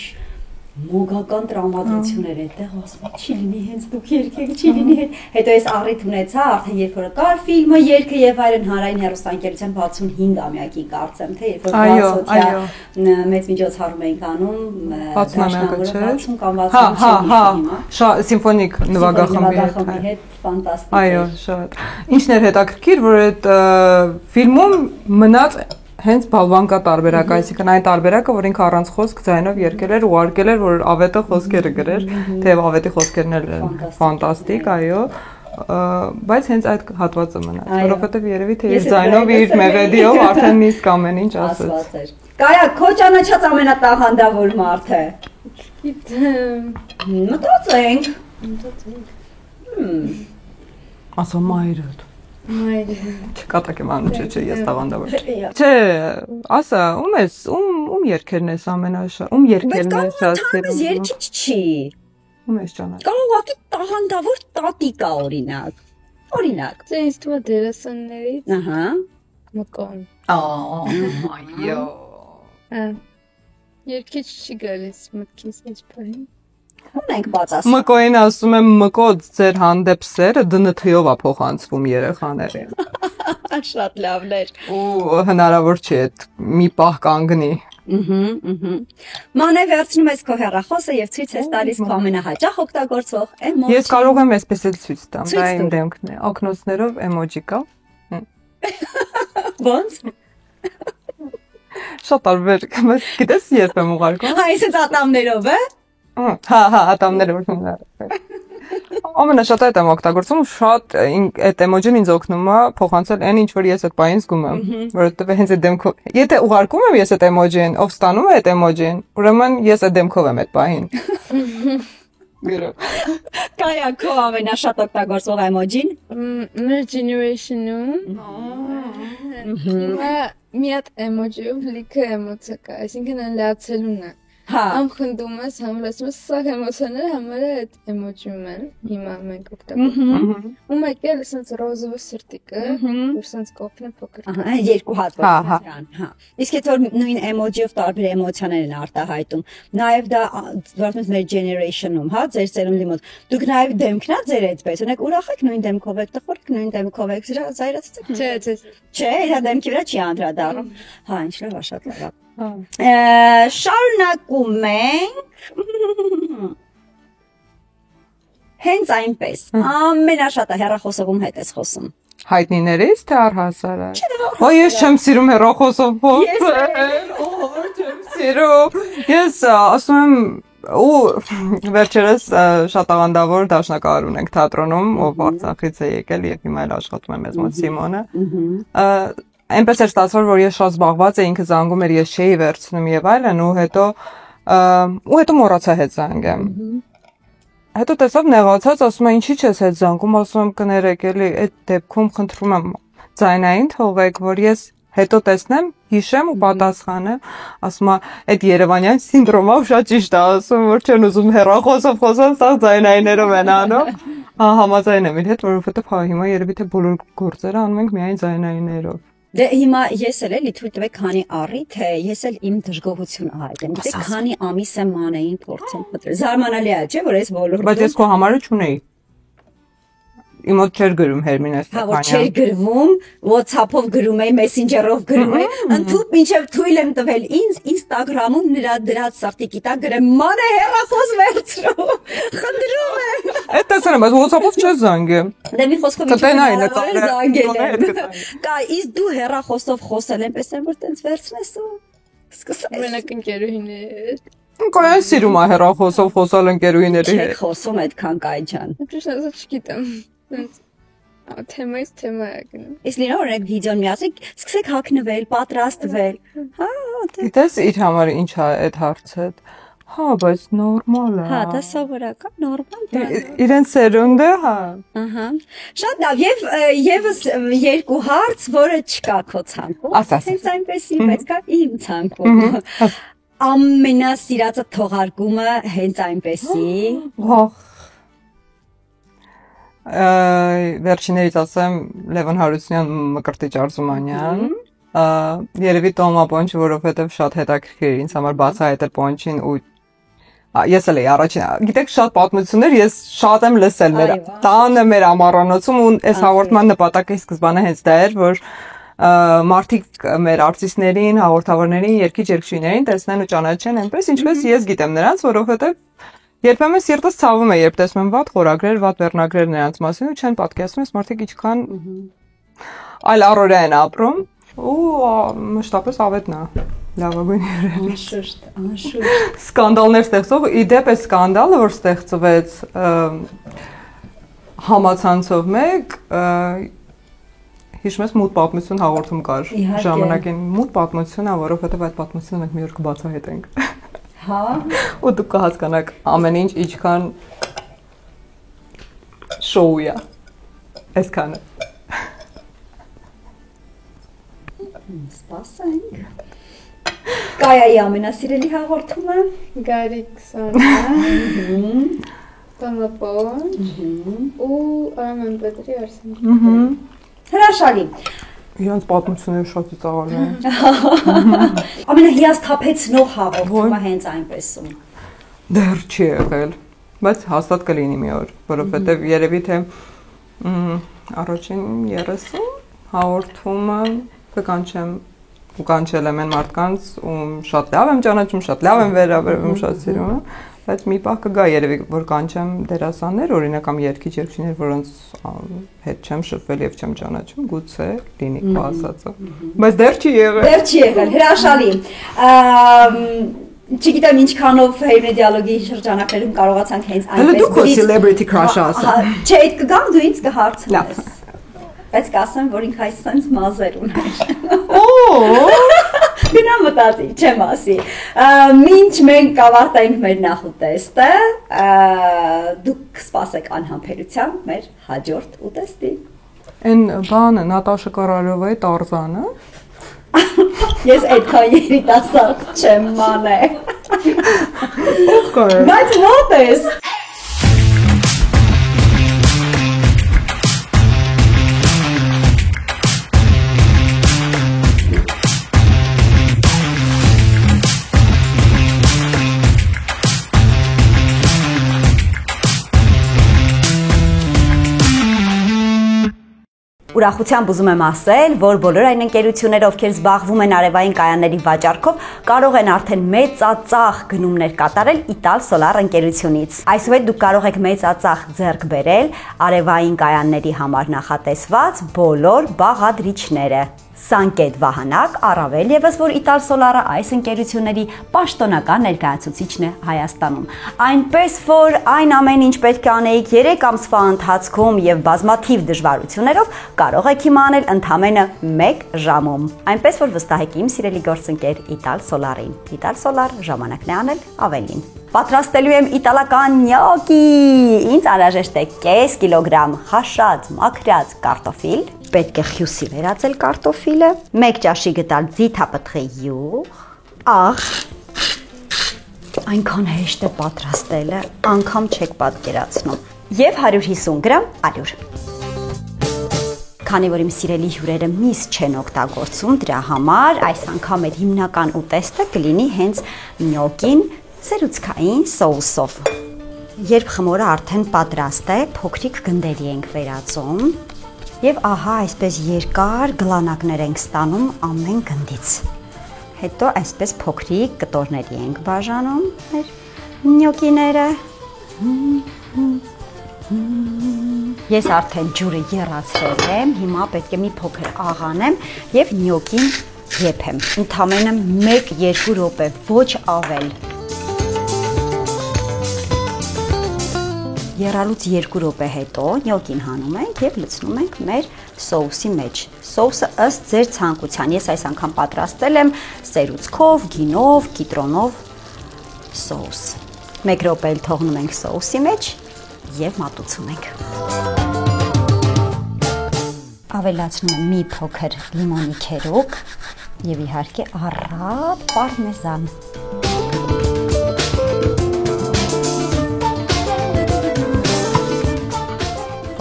մոգական տրամադրություն էր այդտեղ, ասում եմ, չի լինի հենց դուք երգեք, չի լինի հետ։ Հետո ես առիթ ունեցա, արդեն երբ որ կար ֆիլմը, երգը եւ այլն հանրային հեռուստաընկերության 65-ամյակի կարծեմ, թե երբ որ բացօթյա մեծ միջոցառում էինք անում, 60-ամյակը կամ 60 սիմֆոնիկ նվագախմբի հետ ֆանտաստիկ։ Այո, շատ։ Ինչն էր հետաքրքիր, որ այդ ֆիլմում մնաց հենց բալվանկա տարբերակ, այսինքն այն տարբերակը, որ ինքը առանց խոսք ձայնով երգել էր ու արգել էր, որ ավետը խոսքերը գրեր, թեև ավետի խոսքերն էլ ֆանտաստիկ, այո, բայց հենց այդ հատվածը մնաց, որովհետև երևի թե իր ձայնով իր մեղեդիով արդեն իսկ ամեն ինչ ասաց։ Կայա, քո ճանաչած ամենատաղանդավոր մարդը։ Գիտեմ։ Մտածենք։ Ասա մայրդ։ Մայրը։ Չկատակ եմ անում, չէ, ես տաղանդավոր։ Չէ, ասա, ում երգերն ես ամենաշատ, ում երգերն ես շատ սիրում։ Բայց երգիչ չի։ Ում ես ճանաչում։ Կարող է տաղանդավոր տատիկա օրինակ։ Օրինակ։ Չէ, ինձ թվում է դերասաններից։ Ահա։ Մկոն։ Այո։ Երկիչ չի գալիս մտքից այս բանը։ Ունենք բացասական։ Մկոին ասում եմ մկո ձեր հանդեպ սերը դնթիով է փոխանցվում երեխաներին։ Շատ լավներ։ Ու հնարավոր չի այդ մի պահ կանգնի։ Մանե վերցնում ես քո հեռախոսը եւ ցույց ես տալիս քո ամենահաճախ օգտագործվող էմոջի։ Ես կարող եմ այսպես էլ ցույց տամ, դա իմ դեմքն է։ Օկնոցներով էմոջի կա։ Ոնց։ Շատ տարբեր, գիտես երբ եմ ուղարկում։ Հա, այսպես ատամներով է։ Հա, ատամներով։ Ամենաշատը այդ եմ օգտագործում, շատ այդ էմոջին ինձ օգնում է փոխանցել այն ինչ որ ես այդ բանից զգում եմ, որովհետև հենց այդ դեմքով, եթե ուղարկում եմ ես այդ էմոջին, ով ստանում է այդ էմոջին, ուրեմն ես այդ դեմքով եմ այդ բանին։ Կայա քո ամենաշատ օգտագործող էմոջին։ Մեր generation-ում մի հատ էմոջիով լիքը էմոցիա կա, այսինքն լացելուն է։ Հա։ Ամ խնդում ես, համլացում ես, սա էմոցիաները համարը այդ էմոջիում են, հիմա մենք օգտագործում։ Ու մեկ էլ ասենց ռոզովը սրտիկը, որ ասենց կոփն է փոքր։ Ահա, երկու հատված դրան, հա։ Իսկ եթե որ նույն էմոջիով տարբեր էմոցիաներ են արտահայտում, նաև դա որպես մեր generation-ում, հա, ձեր ծերունի մոտ։ Դուք նաև դեմքն ա ձեր այդպես, ունեք ուրախ եք նույն դեմքով եք, տխուր եք նույն դեմքով եք, զայրացած եք։ Չէ։ Չէ, իր դեմքի վրա չի անդրադառնում։ Հա, ինչ լավ, շատ լավ։ Շարունակում ենք։ Հենց այնպես։ Ամենաշատը հեռախոսողում հետ ես խոսում։ Հայտնիներից թե առհասարակ։ Ո ես չեմ սիրում հեռախոսով խոսել։ Չեմ սիրում։ Ես ասում եմ ու վերջերս շատ աղանդավոր դաշնակահար ունենք թատրոնում, ով Արցախից է եկել եւ հիմա էլ աշխատում է մեզ մոտ Սիմոնը։ Այնպես էր ստացվել, որ ես շատ զբաղված էի, ինքը զանգում էր, ես չէի վերցնում եւ այլն, ու հետո մոռացա հետ զանգեմ։ Հետո տեսավ նեղացած, ասում է, ինչի՞ չես հետ զանգում, ասում եմ, կներեք, էլի այդ դեպքում խնդրում եմ ձայնային թողեք, որ ես հետո տեսնեմ, հիշեմ ու պատասխանեմ, ասում է, այդ Երևանյան սինդրոմը շատ ճիշտ է, ասում որ չեն ուզում հեռախոսով խոսան, սա ձայնայիններով են անում։ Համաձայն եմ իր հետ, որովհետեւ հա հիմա երևի թե բոլոր գործերը անում ենք միայն ձայնայիններով։ Դե հիմա ես էլ թույլ տվեք քանի առիթ է, ես էլ իմ դժգոհությունը հայտնեմ։ Գիտեք, քանի ամիս եմ մանեին փորձեմ մտնել։ Զարմանալի է, չէ՞, որ այս ոլորտում։ Բայց ես քո համարը չունեի։ Իմ մոտ չէր գրում Հերմինե Ստեփանյան։ Հա, որ չէր գրվում, WhatsApp-ով գրում էի, Messenger-ով գրում էի, ընդհանուր մինչև թույլ եմ տվել ինձ Instagram-ում նրա դրած սարտիկի տակ գրեմ, մանե հեռախոս վերցրու։ Խնդրում եմ։ Այդ տեսնում ես WhatsApp-ով չես զանգեմ։ Դե մի խոսքով զանգել։ Կա, իսկ դու հեռախոսով խոսել եմ, պես եմ որ տենց վերցնես ու սկսես։ Մենակ ընկերուհիներ։ Կոյան սիրում է հեռախոսով խոսալ ընկերուհիների հետ։ Չեք խոսում այդքան կայ ջան։ Ճիշտ ասած չգիտեմ։ Թեմայից թեմա է գնում։ Իսկ լիրա օրենք վիդեոն միացեք, սկսեք հագնվել, պատրաստվել։ Հա, Գիտես իր համար ինչ է այդ հարցը։ Հա, բայց նորմալ է։ Հա, դա սովորական, նորմալ է։ Իրեն սերունդը, հա։ Ահա։ Շատ լավ, եւ եւս երկու հարց, որը չկա քո ցանկում։ Հենց այնպեսի, բայց կա իմ ցանկում։ Ամենասիրածը թողարկումը հենց այնպեսի։ Ահ։ Վերջիներից ասեմ Լևոն Հարությունյան, Մկրտիչ Արզումանյան, երևի Տոմա Պոնչը, որովհետև շատ հետաքրքիր ինձ համար բացահայտել Պոնչին ու ես էլ էի առաջին, գիտեք շատ պատմություններ ես շատ եմ լսել մեր տանը, մեր ամառանոցում ու այս հաղորդման նպատակը սկզբանե հենց դա էր, որ մարդիկ մեր արտիստներին, հաղորդավարներին, երգիչ-երգչուհիներին տեսնեն ու ճանաչեն այնպես, ինչպես ես գիտեմ նրանց, որովհետև երբեմն սիրտս ցավում է, երբ տեսնում եմ վատ խորագրեր, վատ վերնագրեր նրանց մասին ու չեն պատկերացնում, այս մարդիկ ինչքան այլ առօրյա են ապրում ու մշտապես ավետն է լավագույն երևի։ Անշուշտ։ Սկանդալներ ստեղծող, իդեպ է սկանդալը, որ ստեղծվեց համացանցով մեկ, հիշում ես մութ պատմություն հաղորդում կար ժամանակին, մութ պատմություն է, որովհետև այդ պատմությունը մենք մի օր կբացահայտենք։ Հա։ Ու դուք կհասկանաք ամեն ինչ ինչքան շոու է։ Այսքանը։ Սպասենք։ Կայայի ամենասիրելի հաղորդումը։ Գարիկ Սոնա։ Տոմա Պոնչ։ Ու Արմեն Պետրի Արսեն։ Հրաշալի։ Իրանց պատմությունները շատ ծիծաղալի են։ Ամենահիասթափեցնող հաղորդումը հենց այնպեսում։ Դեռ չի եղել։ բայց հաստատ կլինի մի օր, որովհետև երևի թե առաջին 30 հաղորդումը կկանչեմ ու կանչել եմ այն մարդկանց, ում շատ լավ եմ ճանաչում, շատ լավ եմ վերաբերվում, շատ սիրում եմ, բայց մի պահ կգա երևի, որ կանչեմ դերասաններ, օրինակ կամ երգիչ-երգչիներ, որոնց հետ չեմ շփվել եւ չեմ ճանաչում, գուցե լինի քո ասածը։ Բայց դեռ չի եղել։ Դեռ չի եղել, հրաշալի։ Չգիտեմ ինչքանով Հայրենի դիալոգի շրջանակներում կարողացանք հենց այնպես։ Հələ դու քո celebrity crush-ը ասա։ Չէ, այդ կգամ դու ինձ կհարցնես։ Բայց կասեմ, որ ինքը այսպես մազեր ուներ։ Գնա մտածի, չեմ ասի։ Մինչ մենք կավարտենք մեր նախուտեստը, դուք սպասեք անհամբերությամբ մեր հաջորդ ուտեստի։ Այն բանը Նատաշա Կարալովայի Տարզանը։ Ես այդքան երիտասարդ չեմ մանե։ Բայց ո՞տ ես։ Ուրախությամբ ուզում եմ ասել, որ բոլոր այն ընկերությունները, ովքեր զբաղվում են արևային կայանների վաճառքով, կարող են արդեն մեծածախ գնումներ կատարել Ital Solar ընկերությունից։ Այսուհետ դուք կարող եք մեծածախ ձեռք բերել արևային կայանների համար նախատեսված բոլոր բաղադրիչները։ Սանկետ Վահանակ, առավել եւս, որ Ital Solar-ը այս ընկերությունների պաշտոնական ներկայացուցիչն է Հայաստանում։ Այնպես որ այն ամեն ինչ պետք է անեիք 3 ամսվա ընթացքում եւ բազմաթիվ դժվարություններով կարող եք իմանալ ընդամենը 1 ժամում։ Այնպես որ վստահեք իմ սիրելի գործընկեր Ital Solar-ին։ Ital Solar ժամանակն է անել ավելին։ Պատրաստելու եմ իտալական նյոկի։ Ինձ անհրաժեշտ է կես կիլոգրամ խաշած մաքրած կարտոֆիլ, պետք է խյուսի վերածել կարտոֆիլը, 1 ճաշի գտալ ձիթապտղի յուղ, աղ, այնքան հեշտ է պատրաստելը, անգամ չեք պատկերացնում, եւ 150 գրամ ալյուր։ Քանի որ իմ սիրելի հյուրերը միս չեն օգտագործում, դրա համար այս անգամ մեր հիմնական ուտեստը կլինի հենց նյոկին սերուցքային սոուսով։ Երբ խմորը արդեն պատրաստ է, փոքրիկ գնդերի ենք վերածում եւ ահա այսպես երկար գլանակներ ենք ստանում ամեն գնդից։ Հետո այսպես փոքրիկ կտորների ենք բաժանում մեր նյոկիները։ Ես արդեն ջուրը եռացրել եմ, հիմա պետք է մի փոքր աղանեմ եւ նյոկին եփեմ։ Ընդամենը 1-2 րոպե, ոչ ավել։ Եռալուց 2 րոպե հետո նյոկին հանում ենք եւ լցնում ենք մեր սոուսի մեջ։ Սոուսը ըստ ձեր ցանկության։ Ես այս անգամ պատրաստել եմ սերուցքով, գինով, կիտրոնով սոուս։ 1 րոպե թողնում ենք սոուսի մեջ եւ մատուցում ենք։ Ավելացնում եմ մի փոքր լիմոնի քերոկ եւ իհարկե առատ պարմեզան։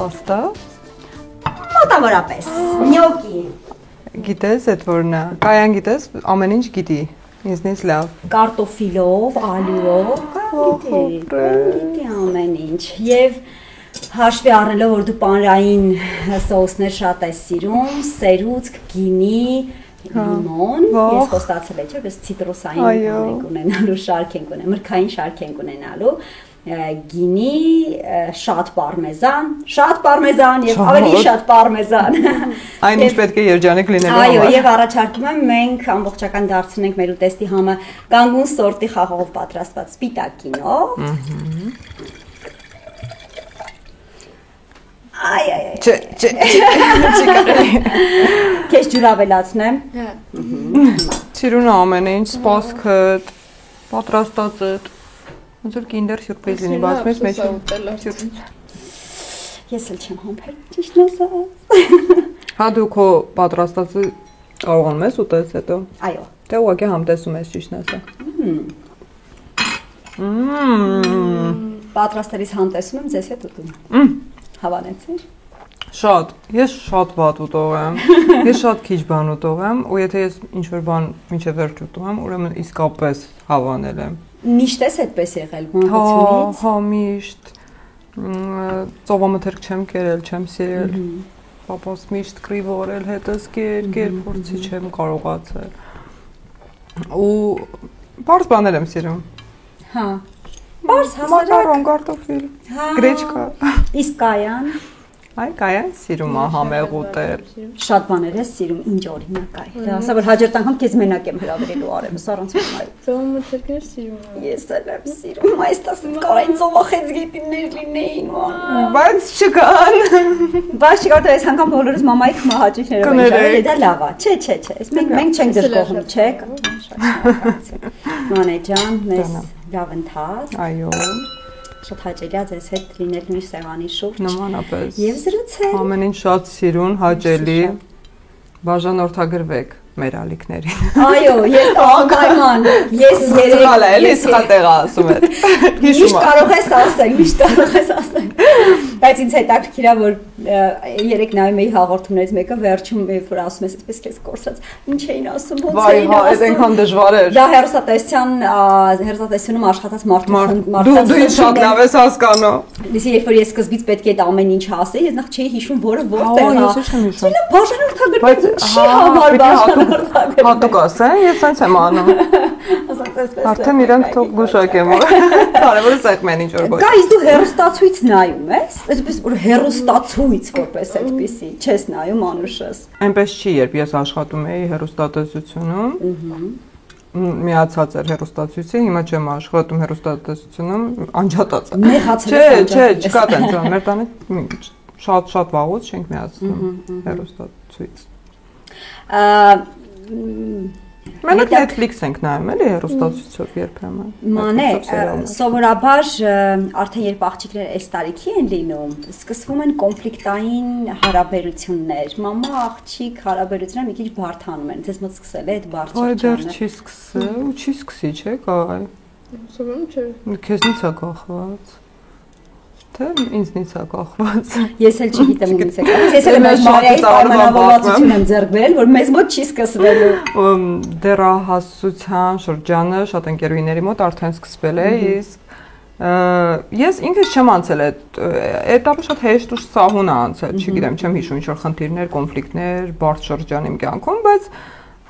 Պաստա։ Մոտավորապես։ Նյոկի։ Գիտես այդ որն է։ Կայան գիտես, ամեն ինչ գիտի։ Ինձնից լավ։ Կարտոֆիլով, ալյուրով, գիտի ամեն ինչ։ Եվ հաշվի առնելով, որ դու պանրային սոուսներ շատ ես սիրում, սերուցք, գինի, լիմոն, ես խոստացել եմ, չէ՞, բայց ցիտրուսային ենք ունենալու, շարք ենք ունենալու, մրգային շարք ենք ունենալու, գինի, շատ պարմեզան եւ ավելի շատ պարմեզան։ Այն ինչ պետք է երջանիկ լինելու համար։ Այո, եւ առաջարկում եմ մենք ամբողջական դարձնենք մեր ուտեստի համը կանգուն սորտի խաղողով պատրաստված սպիտակ կինով։ Քեզ ջուր ավելացնեմ։ Սիրուն ամեն ինչ, սպասքդ, պատրաստածդ։ Ոնց որ Kinder սյուրպրիզ լինի, բացում ես մեջ։ Ես էլ չեմ համբեր, ճիշտն ասած։ Հա դու քո պատրաստածը կարողանում ես ուտես հետո։ Այո։ Դե ուղղակի համտեսում ես ճիշտն ասա։ Պատրաստելիս համտեսում եմ, ձեզ հետ ուտում։ Հավանեցի՞ր։ Շատ, ես շատ վատ ուտող եմ, ես շատ քիչ բան ուտող եմ, ու եթե ես ինչ-որ բան մինչև վերջ ուտում եմ, ուրեմն իսկապես հավանել եմ։ Միշտ էս այդպես եղել մանկությունից։ Հա, միշտ։ Ծովամթերք չեմ կերել, չեմ սիրել։ Պապաս միշտ կրիվորել, հետս կեր, փորձի չեմ կարողացել։ Ու բարձ բաներ եմ սիրում։ Հա։ Բարձ հասարակ։ Մակարոն, կարտոֆիլ, գրեչկա։ Իսկ կայան։ Այ կայան սիրում ա համեղ ուտել։ Շատ բաներ ես սիրում, ինչ օրինակ այ։ Դա ասա որ հաջորդ անգամ քեզ մենակ եմ հրավիրելու արևս առանց մայ։ Ծովամթերքներ սիրում եմ։ Ես էլ եմ սիրում, այս տասը կարային ծովախեց գետիններ լինեին ման։ Բայց չկան։ Բայց չկար դա այս անգամ բոլորս մամայիք մահաճիքներով են շարել, դա լավ է։ Չէ, մենք չենք դժգոհում, չեք։ Մանե ջան, մեզ լավ ընթաց։ Այո։ Շատ հաճելի է ձեզ հետ լինել նույն սեղանի շուրջ։ Նմանապես։ Եվ զրուցել։ Ամեն ինչ շատ սիրուն, հաճելի։ Բաժանորդագրվեք մեր ալիքներին։ Այո, ես անպայման։ Ես երեք սխալ ասում եմ։ Միշտ կարող ես ասել։ Բայց ինձ հետաքրքիր է որ երեք նայում էի հաղորդումներից մեկը վերջում որ ասում ես այսպես քեզ կորսած ինչ էին ասում ոնց էին ասում։ Այդ այնքան դժվար էր։ Դա հերոսատեսությունում աշխատած մարդու Դու շատ լավ ես հասկանում։ Լսի երբ որ ես սկզբից պետք է այդ ամեն ինչ ասեի, ես նախ չէի հիշում որը որտեղ է։ Ես չեմ հիշում։ Բաժանորդագրված չի համար բաժանորդագրված։ Հատուկ ասեն, ես այնց եմ անում։ Արդեն իրենք թող գուշակեմ։ Կարևորը սեղմեն ինչ որ ոչ։ Գայս դու հերոստացույց նայում ես։ Այսպես որ հերոստացույց որպես այդպեսի չես նայում անուշս։ Այնպես չի, երբ ես աշխատում էի հեռուստատեսությունում։ Միացած էր հեռուստացույցի, հիմա չեմ աշխատում հեռուստատեսությունում, անջատած է։ Չէ, չկա տենց, մեր տանը շատ վաղուց չենք միացնում հեռուստացույց։ Մենք Netflix ենք նայում, էլի հեռուստացույցով երբեմն։ Մանե, սովորաբար արդեն երբ աղջիկները այս տարիքի են լինում, սկսվում են կոնֆլիկտային հարաբերություններ։ Մամա աղջիկ հարաբերությունները մի քիչ բարդանում են։ Ձեզ մոտ սկսել է այդ բարդ շրջանը։ Այ դեռ չի սկսել, ու չի սկսի, չէ՞ կայ։ Սովորում չէ։ Քեզնից է կախված։ Թե ինձնից է կախված։ Ես էլ չգիտեմ ոնց է կախված։ Ես էլ եմ Մարիայի պայմանավորվածություն եմ ձեռք բերել, որ մեզ մոտ չի սկսվելու։ Դեռահասության շրջանը շատ ընկերուհիների մոտ արդեն սկսվել է, իսկ ես ինքս չեմ անցել այդ этаպը շատ հեշտ ու սահուն է անցել, չգիտեմ, չեմ հիշում ինչ որ խնդիրներ, կոնֆլիկտներ, բարդ շրջան իմ կյանքում, բայց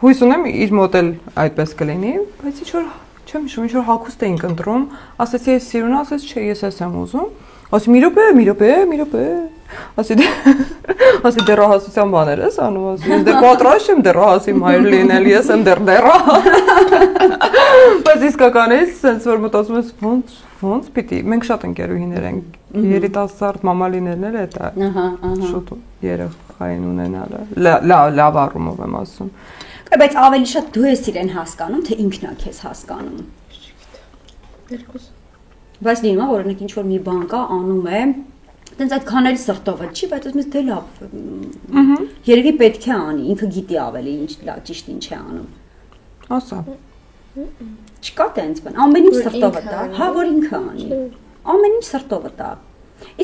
հույս ունեմ իր մոտ էլ այդպես կլինի, բայց ինչ որ չեմ հիշում, ինչ որ հագուստ էինք ընտրում, ասեցի ես սիրուն, ասեց չէ, ես ես եմ ուզում։ Ասի մի րոպե։ Ասի դեռահասության բաներ ես անում, ասի ես դե պատրաստ չեմ դեռահասի մայր լինել, ես եմ դեռ։ Բայց իսկականից sense որ մտածում ես ոնց պիտի, մենք շատ ընկերուհիներ ենք, երիտասարդ մամա լինելն էլ է դա։ Շուտ երեխային ունենալը։ Լավ առումով եմ ասում։ Բայց ավելի շատ դու ես իրեն հասկանում, թե ինքն է քեզ հասկանում։ Երկուս։ Բայց լինում է որ օրինակ ինչ որ մի բան կա անում է, տենց այդքան էլ սրտով չի, բայց ասում ես դե լավ։ Երևի պետք է անի, ինքը գիտի ավելի ինչ ճիշտ ինչ է անում։ Ասա։ Չկա տենց բան, ամեն ինչ սրտով է դա, հա որ ինքը անի։ Ամեն ինչ սրտով է դա։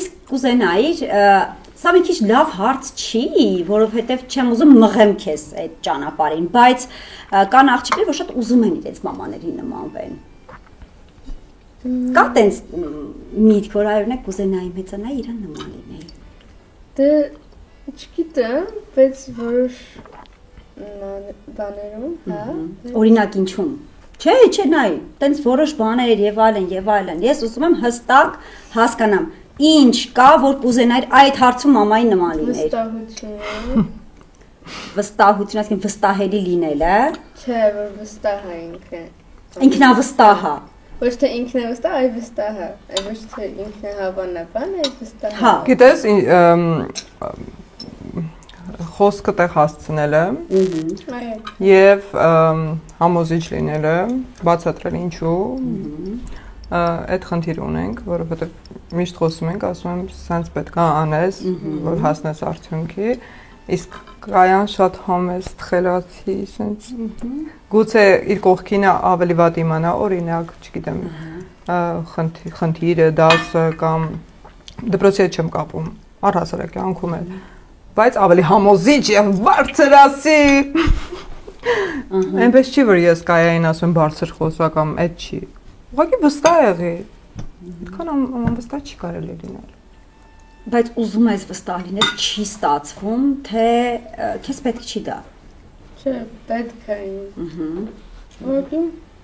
Իսկ կուզենայի, սա մի քիչ լավ հարց չի, որովհետև չեմ ուզում մղեմ քեզ այդ ճանապարհին, բայց կան աղջիկներ, որ շատ ուզում են իրենց մամաների նմանվեն։ Կա տենց միտք, որ այորնեք կուզենայի մեծանայի իրան նման լինեի։ Դե չգիտեմ, բայց որոշ բաներում, հա։ Օրինակ ինչու՞մ։ Չէ, նայ, տենց որոշ բաներ եւ այլն։ Ես ուզում եմ հստակ հասկանամ, ինչ կա, որ կուզենայր այդ հարցում մամայի նման լիներ։ Վստահություն, այսինքն վստահելի լինելը։ Չէ, որ վստահ է ինքը։ Ինքնավստահ է։ Ոչ թե ինքնավստահ, այլ վստահ է։ Ոչ թե ինքնահավանական, այլ վստահ։ Հա։ Գիտես, խոսքը տեղ հասցնելը եւ համոզիչ լինելը, բացատրել ինչու այդ խնդիր ունենք, որովհետեւ միշտ խոսում ենք, ասում եմ, սենց պետք է անես, որ հասնես արդյունքի, իսկ կայան շատ համեստ խելացի, սենց գուցե իր կողքին ավելի վատ իմանա, օրինակ, չգիտեմ, խնդիրը, դասը կամ դպրոցի հետ չեմ կապում, առհասարակ կյանքում էլ, բայց ավելի համոզիչ եւ բարձր ասի։ Այնպես չի, որ ես կայային ասում բարձր խոսա կամ այդ չի։ Ուղղակի վստահ եղի։ Այդքան անվստահ չի կարելի լինել։ Բայց ուզում ես վստահ լինել, չի ստացվում, թե քեզ պետք չի դա։ Չէ, պետք է։ Ուղղակի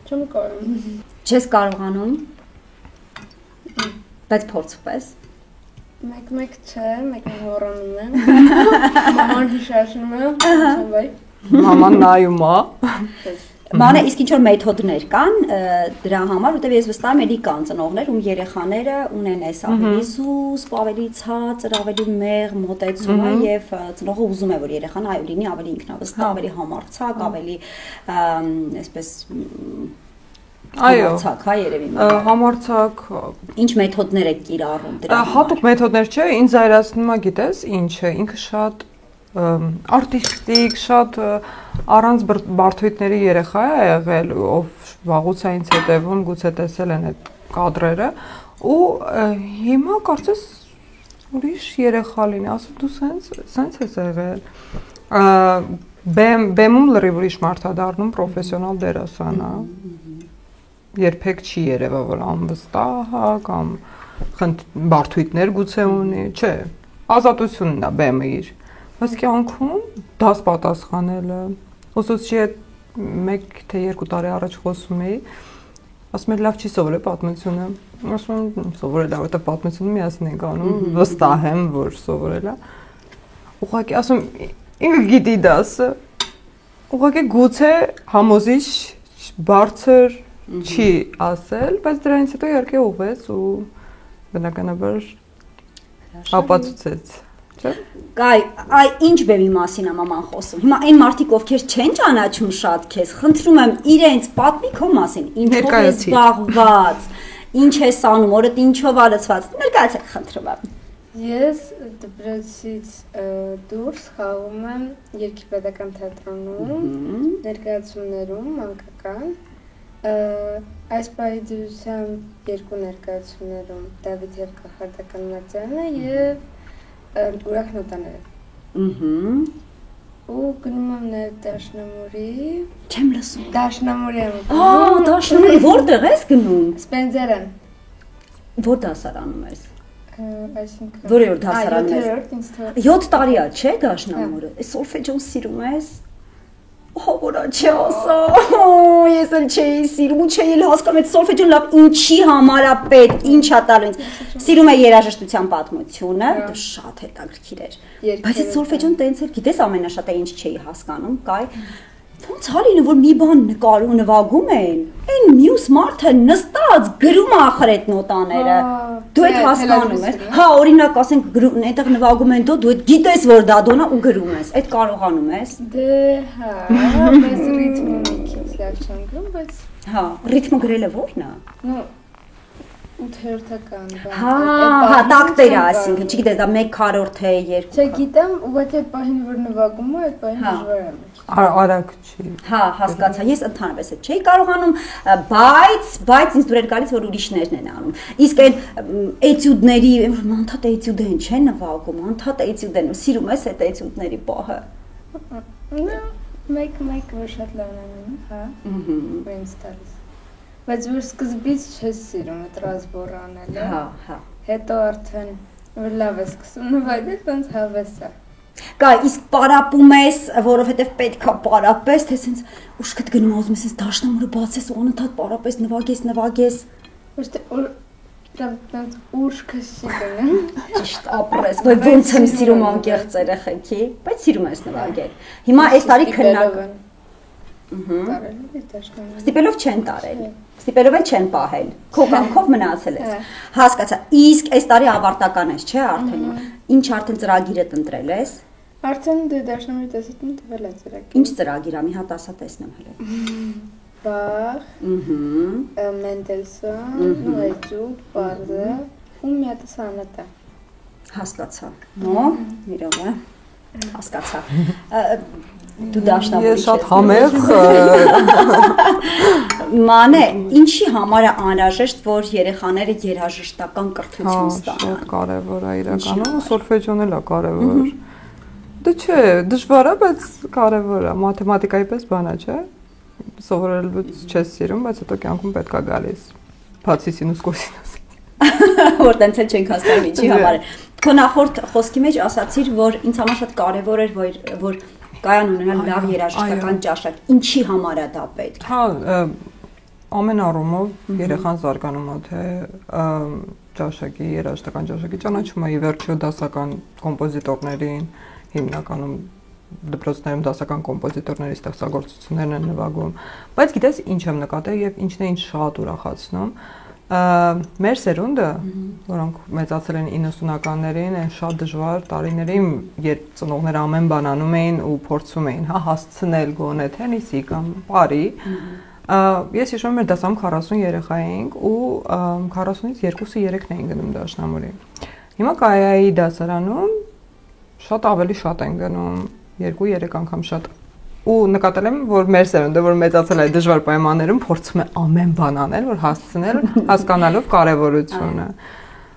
չեմ կարողանում։ Չես կարողանում։ Բայց փորձում ես։ Մեկ չէ, մեկ հորանում եմ։ Մաման հիշացնում է, ասում Մաման նայում է։ Մանե իսկ ինչ որ մեթոդներ կան դրա համար, որտեղ ես վստահ եմ, էլի կան ծնողներ, ում երեխաները ունեն այս ավելի զուսպ, ավելի ցածր, ավելի մեղ մոտեցումը եւ ծնողը ուզում է, որ երեխան այո լինի ավելի ինքնավստահ, ավելի համարձակ, ավելի այսպես Այո, հա երևի։ Համարձակ Ինչ մեթոդներ եք կիրառում դրա համար։ Հատուկ մեթոդներ չէ, ինձ զայրացնում է, գիտես, ինչը, ինքը շատ արտիստիկ, շատ առանց բարդույթների երեխա է եղել, ով վաղուց է ինձ հետևում, գուցե տեսել են այդ կադրերը, ու հիմա կարծես ուրիշ երեխա լինի, ասում դու սենց ես եղել։ Բեմում լրիվ ուրիշ մարդ է դառնում, պրոֆեսիոնալ դերասան է։ Երբեք չի երևա, որ անվստահ է կամ բարդույթներ գուցե ունի, չէ, ազատությունն է բեմը իր։ Բայց կյանքում դաս պատասխանելը, ուսուցչի հետ 1 թե 2 տարի առաջ խոսում էի, ասում էր լավ չի սովորել պատմությունը, ասում եմ սովորել է, որտեղ պատմությունը միասին ենք անում, վստահ եմ, որ սովորել է։ Ուղղակի ասում ինքը գիտի դասը, ուղղակի գուցե համոզիչ բարձր չի ասել, բայց դրանից հետո իհարկե ուղղեց ու բնականաբար ապացուցեց, չէ՞։ Այ ինչ բեմի մասին է մաման խոսում։ Հիմա այն մարդիկ, ովքեր չեն ճանաչում շատ քեզ, խնդրում եմ իրենց պատմի քո մասին, ինչով ես զբաղված, ինչ ես անում, օրդ ինչով ալցված, ներկայացեք խնդրում եմ։ Ես դպրոցից դուրս խաղում եմ երգիպետական թատրոնում, ներկայացումներում, մանկական Այս պահիձությամբ 2 ներկայացումներում Դավիթ և կախարդական մրցանակը և ուրախ նոտաները։ Ու գնում եմ նաև Դաշնամուրի։ Չեմ լսում։ Դաշնամուրի եմ գնում։ Դաշնամուրի որտեղ ես գնում։ Սպենձերեն։ Որ դասարանում ես։ Այսինքն։ Որերորդ դասարանում ես։ 7-րդ ինձ թող։ 7 տարի է, չէ՞ Դաշնամուրը։ Սոլֆեջոն սիրում ես։ Հովորա չի ասա, ես էլ չէի սիրում, չէի էլ հասկանում այդ սոլֆեջոն լավ ինչի համար է պետք, ինչ է տալու ինձ։ Սիրում է երաժշտության պատմությունը, դա շատ հետաքրքիր էր։ Բայց այդ սոլֆեջոն տենց էր, գիտես ամենաշատը ինչ չէի հասկանում, կայ։ Ոնց է լինում, որ մի բան նկարում նվագում են, այն մյուս մարդը նստած գրում է ախր այդ նոտաները։ Դու այդ հասկանում ես։ Հա, օրինակ ասենք գրում, այնտեղ նվագում են դու այդ գիտես որ դա դոնա ու գրում ես։ Այդ կարողանում ես։ Դե հա, բայց ռիթմը մի քիչ լավ չեմ գրում, բայց հա, ռիթմը գրելը ո՞րն է։ Ну 8-րդական բան։ Հա, տակտերը, այսինքն, չգիտես, դա 1/4 թե 2։ Չէ, գիտեմ, ուղղակի այդ պահին որ նվագում եմ, այդ պահին դժվար է։ Արագ չի։ Հա, հասկացա, ես ընդհանրապես այդ չէի կարողանում, բայց ինձ դուր էր գալիս որ ուրիշներն են անում։ Իսկ այն էտյուդների, անդադ էտյուդ են, չէ՞ նվագում, անդադ էտյուդ են, սիրում ես այդ էտյուդների պահը։ Մեկ որ շատ լավ եմ, հա։ Ինձ տալիս։ Բայց որ սկզբից չես սիրում այդ ռազբորը անելը։ Հա։ Հետո արդեն որ լավ ես սկսում նվագել, ոնց հավես է։ Կա, իսկ պարապում ես, որովհետև պետք է պարապես, թե սենց ուշքդ գնում ուզում ես դաշնամուրը բացես ու անընդհատ պարապես, նվագես։ Ոնց ուշքը չի գնում։ Ճիշտ ապրես, ոյ ոնց եմ սիրում անկեղծ երեխեքի, բայց սիրում ես նվագել։ Հիմա այս տարի քննական։ Ստիպելով չեն տարել։ Ստիպելով էլ չեն պահել։ Քո կամքով մնացել ես։ Հասկացա։ Իսկ այս տարի ավարտական ես, չէ՞ արդեն։ Ինչ արդեն ծրագիրը ընտրել ես։ Արդեն դե դաշնամուրի տեսիքն տվել է ծրագիր։ Ինչ ծրագիր է, մի հատ ասա տեսնեմ հələ։ Բախ, Մենդելսոն, Նոյջուկ, Բարդը, ու մի հատ սանատա։ Հասկացա։ Նո, իրավա։ Հասկացա։ Դու դաշնամուրի ես շատ համեղ Մանե, ինչի համար է անհրաժեշտ, որ երեխաները երաժշտական կրթություն ստանան։ Շատ կարևոր է իրականում, սոլֆեջոն էլ է կարևոր։ Դե չէ, դժվար է, բայց կարևոր է, մաթեմատիկայի պես բան է, չէ՞։ Սովորելուց չես սիրում, բայց հետո կյանքում պետք է գալիս։ Բացի սինուս կոսինուս։ Որ տենց էլ չենք հասկանում ինչի համար է։ Քո նախորդ խոսքի մեջ ասացիր, որ ինձ համար շատ կարևոր էր, որ կայան ունենալ լավ երաժշտական ճաշակ։ Ինչի համար է դա պետք։ Հա, ամեն առումով երեխան զարգանում է, թե ճաշակի, երաժշտական ճաշակի ճանաչումը ի վերջո դասական կոմպոզիտորներին, հիմնականում դպրոցներում դասական կոմպոզիտորների ստեղծագործություններն են նվագում, բայց գիտես ինչ եմ նկատել եւ ինչն է ինձ շատ ուրախացնում, մեր սերունդը, որոնք մեծացել են 90-ականներին, այն շատ դժվար տարիներին, երբ ծնողները ամեն բան անում էին ու փորձում էին, հա, հասցնել գոնե թենիսի կամ պարի, ես հիշում եմ մեր դասում 40 երեխա էինք ու 40-ից 2-3-ն էին գնում դաշնամուրի։ Հիմա կայայի դասարանում շատ ավելի շատ են գնում, 2-3 անգամ շատ։ Ու նկատել եմ, որ մեր սերունդը, որ մեծացել է դժվար պայմաններում, փորձում է ամեն բան անել, որ հասցնել, հասկանալով կարևորությունը։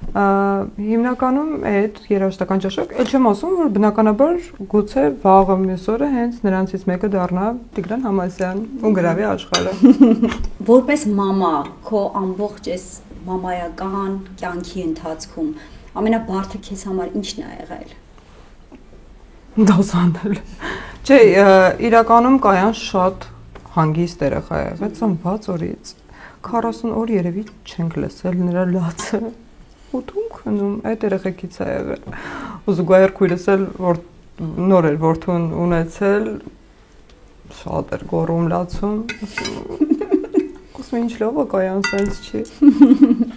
Հիմնականում այդ երաժշտական ճաշակ, էլ չեմ ասում, որ բնականաբար գուցե վաղը մյուս օրը հենց նրանցից մեկը դառնա Տիգրան Համասյան ու գրավի աշխարհը։ Որպես մամա, քո ամբողջ այս մամայական կյանքի ընթացքում ամենաբարդը քեզ համար ի՞նչն է եղել։ Դասանել։ Չէ, իրականում կայան շատ հանգիստ երեխա է եղել, ծնված օրից 40 օր երևի չենք լսել նրա լացը։ Ուտում քնում, այդ երեխեքից է եղել։ Ու զուգահեռ քույրս էլ որ նոր էր որդուն ունեցել, շատ էր գոռում լացում։ Ասում ինչ լավ է կայան sense չի։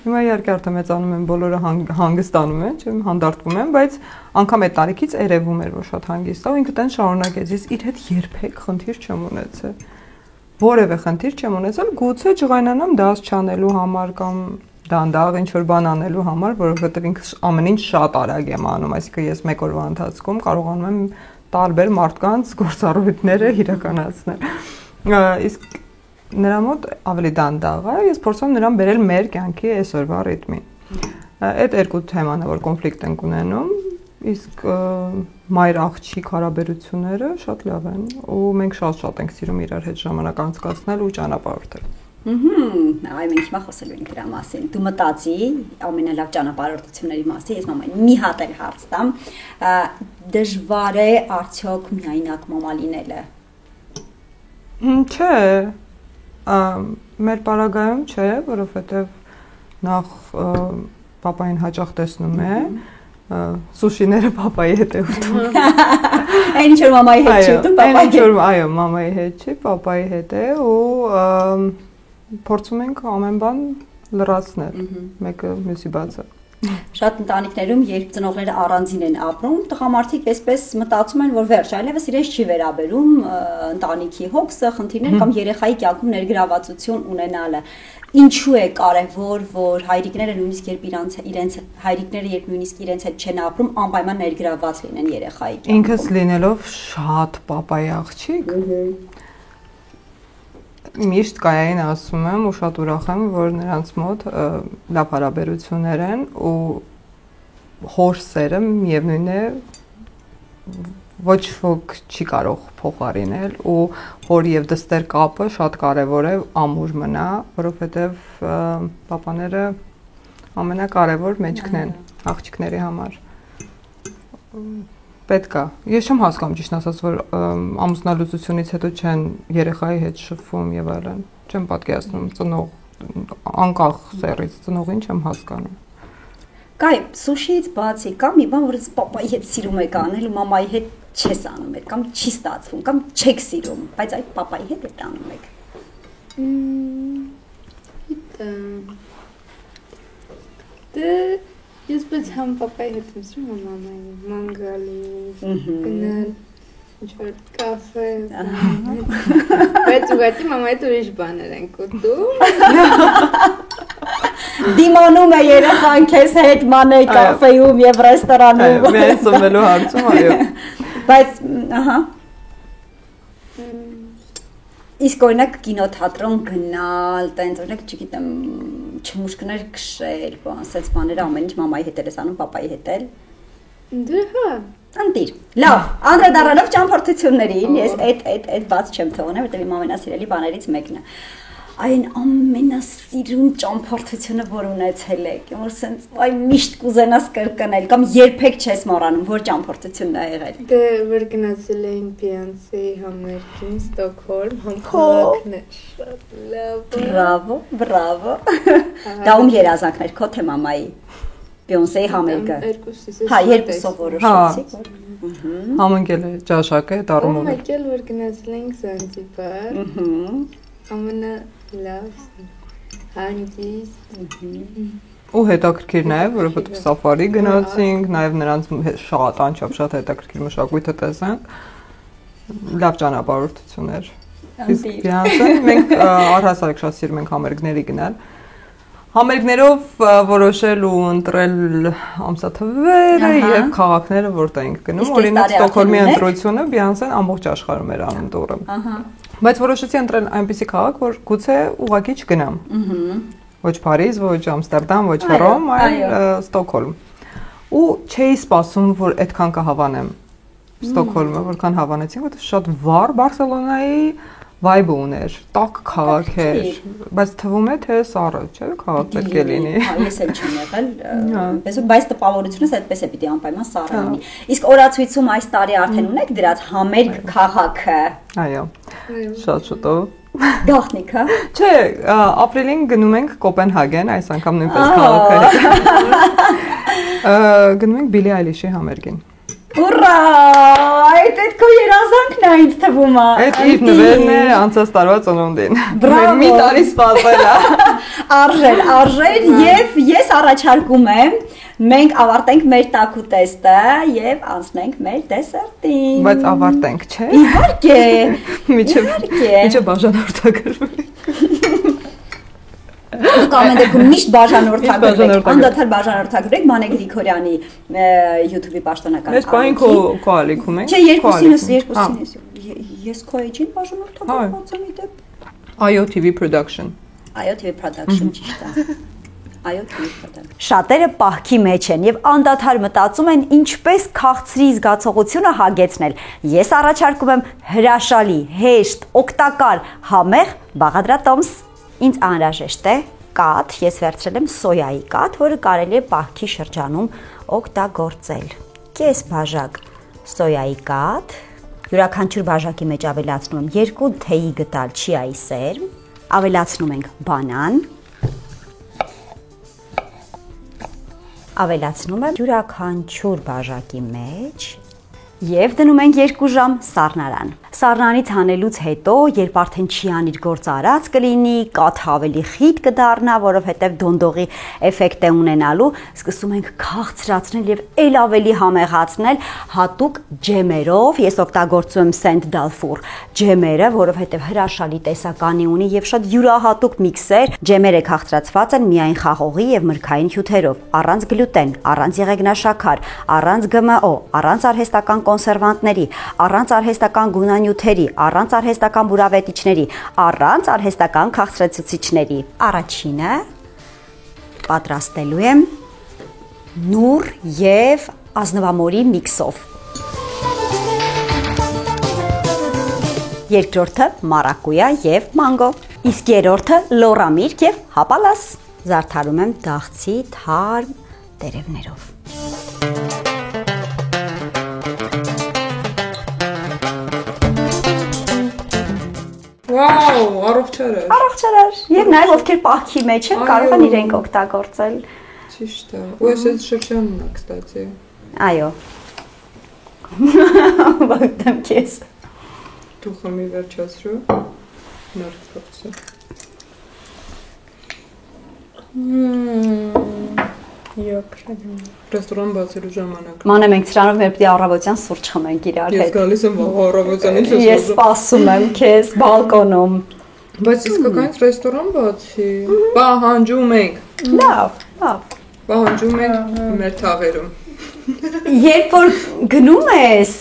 Հիմա իհարկե արդեն մեծանում են, բոլորը հանգստանում են, չեմ հանդարտվում են, բայց անգամ այդ տարիքից երևում էր, որ շատ հանգիստ է, ու ինքը տեն շարունակեց, ես իր հետ երբեք խնդիր չեմ ունեցել։ Որևէ խնդիր չեմ ունեցել, գուցե ջղայնանամ դաս չանելու համար կամ դանդաղ ինչ-որ բան անելու համար, որովհետև ինքը ամեն ինչ շատ արագ եմ անում, այսինքն ես մեկ օրվա ընթացքում կարողանում եմ տարբեր մարդկանց գործառույթները իրականացնել։ Իսկ նրա մոտ ավելի դանդաղ է, ես փորձում նրան բերել մեր կյանքի այսօրվա ռիթմին։ Այդ երկու թեման է, որ կոնֆլիկտ ենք ունենում, իսկ մայր-աղջիկ հարաբերությունները շատ լավ են, ու մենք շատ ենք սիրում իրար հետ ժամանակ անցկացնել ու ճանապարհորդել։ Այ մենք հիմա խոսելու ենք դրա մասին։ Դու մտածի ամենալավ ճանապարհորդությունների մասին, ես մամային մի հատ էլ հարց տամ, դժվար է արդյոք միայնակ մամա լինելը։ Չէ, մեր պարագայում չէ, որովհետև նախ պապային հաճախ տեսնում է, սուշիները պապայի հետ է ուտում։ Այն ինչ որ մամայի հետ չի ուտում, պապայի հետ։ Այո, մամայի հետ չի, պապայի հետ է ու փորձում ենք ամեն բան լրացնել, մեկը մյուսի բացը։ Շատ ընտանիքներում, երբ ծնողները առանձին են ապրում, տղամարդիկ այսպես մտածում են, որ վերջ, այլևս իրենց չի վերաբերում ընտանիքի հոգսը, խնդիրներ կամ երեխայի կյանքում ներգրավվածություն ունենալը։ Ինչու է կարևոր, որ հայրիկները նույնիսկ երբ իրենց հայրիկները երբ նույնիսկ իրենց հետ չեն ապրում, անպայման ներգրավված լինեն երեխայի կյանքում։ Ինքս լինելով շատ պապայի աղջիկ, միշտ կայային ասում եմ ու շատ ուրախ եմ, որ նրանց մոտ լավ հարաբերություններ են ու հոր սերը միևնույն է ոչ ոք չի կարող փոխարինել ու հոր եւ դստեր կապը շատ կարեւոր է ամուր մնա, որովհետեւ պապաները ամենակարևոր մեջքն են աղջիկների համար։ Պետք է։ Ես չեմ հասկանում ճիշտ ասած, որ ամուսնալուծությունից հետո չեն երեխայի հետ շփվում եւ այլն։ Չեմ պատկերացնում ծնող անկախ սեռից ծնողին չեմ հասկանում։ Կայ, սուշիից բացի կա մի բան, որ պապայի հետ սիրում եք անել ու մամայի հետ չես անում եք, կամ չի ստացվում, կամ չեք սիրում, բայց այդ պապայի հետ եք անում եք։ Դե ես բայց համ պապայի հետ եմ սիրում, համ մամայի, մանգալի, գնալ, ինչ-որ կաֆե, բայց ուղղակի մամայի հետ ուրիշ բաներ ենք ուտում։ Դիմանում է երեխան քեզ հետ մանեի կաֆեում եւ ռեստորանում։ Մեզ սովելու հարցում, այո։ Բայց, ահա։ Իսկ օրինակ կինոթատրոն գնալ, տենց օրինակ, չգիտեմ, չմուշկներ քշել, բան, ասած բաները ամեն ինչ մամայի հետ ես անում, պապայի հետ էլ։ Դե հա։ Անտիր։ Լավ, անդրադառնալով ճամփորդություններին, ես այդ բաց չեմ թողնել, որտեղ իմ ամենասիրելի բաներից մեկն է։ այն ամենասիրուն ճամփորդությունը, որ ունեցել եք, որ սենց այ միշտ կուզենաս կրկնել կամ երբեք չես մոռանում, որ ճամփորդությունն է եղել։ Դե որ գնացել էինք Բիոնսեի համերգին Ստոկհոլմ, համքաղաքն է շատ լավ։ Բրավո։ Դա ում երազանքներ քո թե մամայի։ Բիոնսեի համերգը։ Հա, երբ սովորեցիք։ Համընկել է ճաշակը դառնում։ Եկել որ գնացել ենք Զանզիբար։ Ամենալավ հանգիստ։ Ու հետաքրքիր նաև, որովհետև սաֆարի գնացինք, նաև նրանց շատ անչափ շատ հետաքրքիր մշակույթը տեսանք։ Լավ ճանապարհորդություն էր։ Իսկ Բիոնսեն մենք առհասարակ շատ սիրում ենք համերգների գնալ։ Համերգներով որոշել ու ընտրել ամսաթվերը եւ քաղաքները, որտեղ ենք գնում։ Օրինակ Ստոկհոլմի ընտրությունը Բիոնսեն ամբողջ աշխարհում էր անում տուրը։ Բայց որոշեցի ընտրել այնպիսի քաղաք, որ գուցե ուղղակի չգնամ։ Ոչ Փարիզ, ոչ Ամստերդամ, ոչ Ռոմ, այլ Ստոկհոլմ։ Ու չէի սպասում, որ այդքան կհավանեմ Ստոկհոլմը, որքան հավանեցին, որտեղ շատ վառ Բարսելոնայի vibe ուներ, տաք քաղաք էր, բայց թվում է թե սառը, չէ՞, քաղաք պետք է լինի։ Հա, ես էլ չեմ եղել, բայց տպավորությունս այդպես է պիտի անպայման սառը լինի։ Իսկ օրացույցում այս տարի արդեն ունեք դրած համերգ քաղաքը։ Այո։ Շատ շուտով։ Գախնիկ, հա։ Չէ, ապրիլին գնում ենք Կոպենհագեն, այս անգամ նույնպես քաղաքը։ Գնում ենք Բիլի Այլիշի համերգին։ Ուրա! Այդ քո երազանքն է ինձ թվում է։ Այդ իր նվերն է անցած տարվա ծնունդին։ Մի տարի սպասել է։ Արժեր եւ ես առաջարկում եմ մենք ավարտենք մեր տաքու տեստը եւ անցնենք մեր դեսերտին։ Բայց ավարտենք, չէ՞։ Իհարկե։ Միջը բաժանորդագրվի։ Դուք ամեն դեպքում միշտ բաժանորդագրվեք, անդադար բաժանորդագրվեք Մանե Գրիգորյանի YouTube-ի պաշտոնական Ես բային քո ալիքում ենք։ Չէ, երկուսինս։ Ես քո էջին բաժանորդագրված եմ իդեպ։ IO TV Production։ IO TV Production ճիշտ է։ IO TV Production։ Շատերը պահքի մեջ են եւ անդադար մտածում են ինչպես քաղցրի զգացողությունը հագեցնել։ Ես առաջարկում եմ հրաշալի, հեշտ, օգտակար, համեղ բաղադրատոմս։ Ինձ անհրաժեշտ է կաթ, ես վերցրել եմ սոյայի կաթ, որը կարելի է պահքի շրջանում օգտագործել։ Կես բաժակ սոյայի կաթ, յուրաքանչյուր բաժակի մեջ ավելացնում եմ 2 թեյի գդալ չիայի սերմ, ավելացնում ենք բանան, ավելացնում եմ յուրաքանչյուր բաժակի մեջ եւ դնում ենք 2 ժամ սառնարան։ Սառնանից հանելուց հետո, երբ արդեն չիան իր գործը արած կլինի, կաթը ավելի խիտ կդառնա, որովհետեւ դոնդողի էֆեկտ է ունենալու, սկսում ենք քաղցրացնել եւ ել ավելի համեղացնել հատուկ ջեմերով։ Ես օգտագործում եմ Saint Dalfour ջեմերը, որովհետեւ հրաշալի տեսականի ունի եւ շատ յուրահատուկ միքսեր։ Ջեմերը քաղցրացված են միայն խաղողի եւ մրգային հյութերով, առանց գլյուտեն, առանց եղեգնաշաքար, առանց GMO, առանց արհեստական կոնսերվանտների, առանց արհեստական գունանյութերի, առանց արհեստական բուրավետիչների, առանց արհեստական քաղցրացուցիչների։ Առաջինը պատրաստելու եմ նուռ եւ ազնվամորի միքսով։ Երկրորդը մարակույա եւ մանգո։ Իսկ երրորդը լորամիրգ եւ հապալաս։ Զարդարում եմ դաղցի թարմ տերևներով։ Վաու, առողջարար։ Առողջարար։ Եվ նաև ովքեր պահքի մեջ են, կարող են իրենք օգտագործել։ Ճիշտ է։ Ու ես այդ շրջանն է, կստացի։ Այո։ Ողջույն քեզ։ Դու խմի վերջացրու։ Նորդ փոխսը։ Ռեստորան բացելու ժամանակ։ Մանե մենք սրանով մեր պիտի առավոտյան սուրճ խմենք իրար հետ։ Ես գալիս եմ առավոտյան ինչ ես Ես սպասում եմ քեզ բալկոնում։ Բայց իսկականից ռեստորան բացի։ Պահանջում ենք։ Լավ, լավ։ Պահանջում ենք մեր թաղերում։ Երբ որ գնում ես,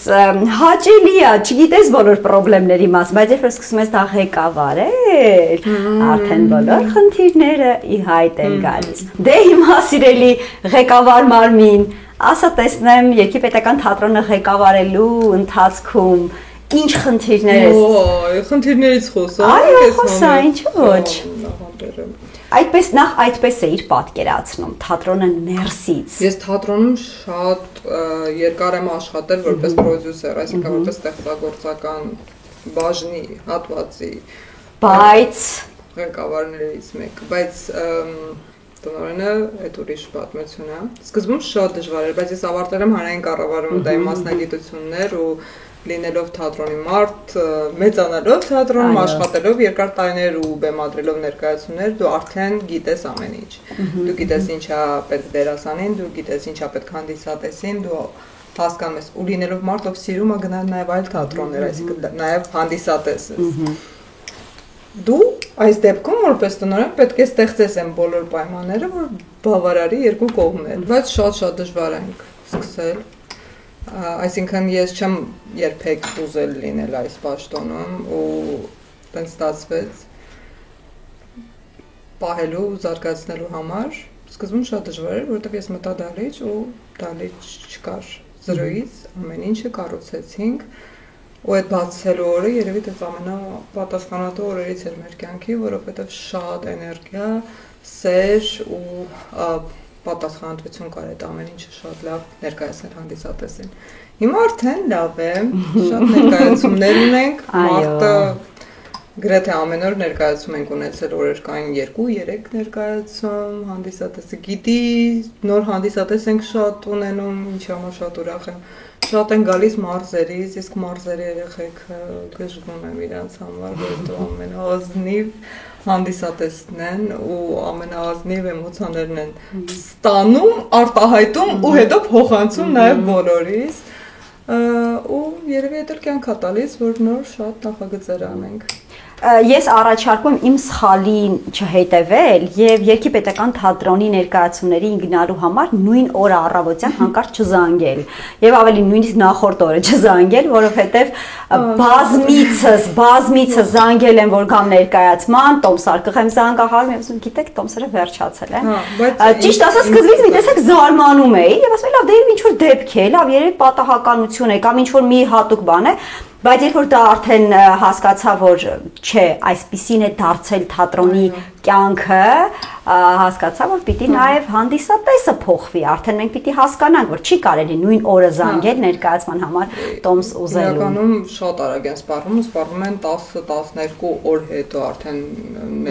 հաճելի է, չգիտես բոլոր խնդիրների մաս, բայց երբ որ սկսում ես դա ղեկավարել, արդեն բոլոր խնդիրները ի հայտ են գալիս։ Դե հիմա սիրելի ղեկավար Մարմին, ասա տեսնեմ Երգի պետական թատրոնը ղեկավարելու ընթացքում ինչ խնդիրներ ես։ Խնդիրներից խոսա։ Այո, խոսա, ինչու ոչ։ Այդպես էիր պատկերացնում թատրոնը ներսից։ Ես թատրոնում շատ երկար եմ աշխատել որպես պրոդյուսեր, այսինքն որպես ստեղծագործական բաժնի հատվածի, բայց ղեկավարներից մեկը, բայց տնօրենը այդ ուրիշ պատմություն է։ Սկզբում շատ դժվար էր, բայց ես ավարտել եմ հանրային կառավարում դայի մասնագիտություններ ու լինելով թատրոնի մարդ, մեծանալով թատրոնում, աշխատելով երկար տարիներ ու բեմադրելով ներկայացումներ, դու արդեն գիտես ամեն ինչ։ Դու գիտես ինչա պետք դերասանին, դու գիտես ինչա պետք հանդիսատեսին, դու հասկանում ես ու լինելով մարդ, ով սիրում է գնալ նաև այլ թատրոններ, այսինքն նաև հանդիսատես ես։ Դու այս դեպքում որպես տնօրեն պետք է ստեղծես այն բոլոր պայմանները, որ բավարարի երկու կողմներ, բայց շատ դժվար ենք սկսել։ Այսինքն ես չեմ երբեք ուզել լինել այս պաշտոնում ու տենց ստացվեց պահելու ու զարգացնելու համար։ Սկզբում շատ դժվար էր, որովհետև ես մտա դահլիճ ու դահլիճ չկար զրոյից, ամեն ինչը կառուցեցինք ու այդ բացելու օրը երևի դա ամենապատասխանատու օրերից էր մեր կյանքի, որովհետև շատ էներգիա, սեր ու պատասխանատվություն կար այդ ամեն ինչը շատ լավ ներկայացնել հանդիսատեսին։ Հիմա արդեն լավ է, շատ ներկայացումներ ունենք, մարդը գրեթե ամեն օր ներկայացում ենք ունեցել օրերկային 2-3 ներկայացում, հանդիսատեսը գիտի, նոր հանդիսատես ենք շատ ունենում, ինչի համար շատ ուրախ եմ։ Շատ են գալիս մարզերից, իսկ մարզերի երեխեքը գժվում եմ իրանց համար, որ դու ամենաազնիվ հանդիսատեսն են ու ամենաազնիվ էմոցիաներն են ստանում, արտահայտում ու հետո փոխանցում նաև բոլորիս ու երևի այդ կյանքա տալիս, որ նոր շատ նախագծեր անենք։ Ես առաջարկում իմ սխալին չհետևել եւ Երգի պետական թատրոնի ներկայացումներին գնալու համար նույն օրը առավոտյան հանկարծ չզանգել եւ ավելի նույնիսկ նախորդ օրը չզանգել, որովհետեւ բազմիցս զանգել եմ, որ գամ ներկայացման, տոմսար կղեմ զանգահարում եւ ասում գիտեք տոմսերը վերջացել են։ Ճիշտ ասած սկզբից մի տեսակ զարմանում էի եւ ասում եմ լավ, դե ինչ որ դեպք է, լավ, երևի պատահականություն է կամ ինչ որ մի հատուկ բան է։ Բայց երբ որ դա արդեն հասկացա, որ չէ, այսպիսին է դարձել թատրոնի կյանքը, հասկացա, որ պիտի նաև հանդիսատեսը փոխվի, արդեն մենք պիտի հասկանանք, որ չի կարելի նույն օրը զանգել ներկայացման համար տոմս ուզելու։ Իրականում շատ արագ են սպառվում են 10-12 օր հետո արդեն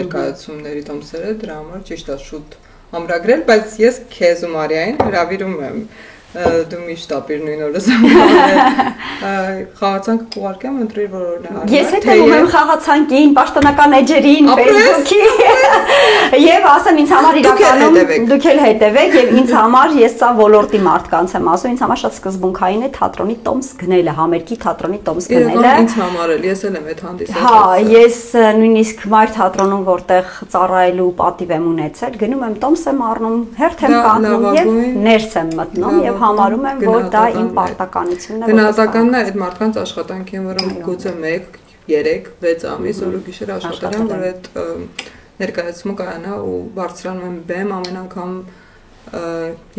ներկայացումների տոմսերը, դրա համար ճիշտ է շուտ ամրագրել, բայց ես քեզ ու Մարիային հրավիրում եմ դու միշտ ապիր նույն օրը զանգահարել խաղացանք կուղարկեմ ընտրիր որ օրն է արվում ես հետևում եմ խաղացանկին պաշտոնական էջերին Facebook-ի եւ ասեմ ինձ համար իրականում դուք էլ հետևեք եւ ինձ համար ես սա ոլորտի մարդկանց եմ ասում ինձ համար շատ սկզբունքային է թատրոնի տոմս գնելը համերգի թատրոնի տոմս գնելը ինձ համար էլ ես էլ եմ այդ հանդիսատեսը հա ես նույնիսկ մայր թատրոնում որտեղ ծառայելու պատիվ եմ ունեցել գնում եմ տոմս եմ առնում հերթ եմ կանգնում եւ ներս եմ մտնում եւ համարում եմ, որ դա իմ պարտականությունն է։ Գնահատականն է այդ մարդկանց աշխատանքին, որոնք գուցե 1, 3, 6 ամիս օր ու գիշեր աշխատել են, որ այդ ներկայացումը կայանա ու բարձրանում են բեմ ամեն անգամ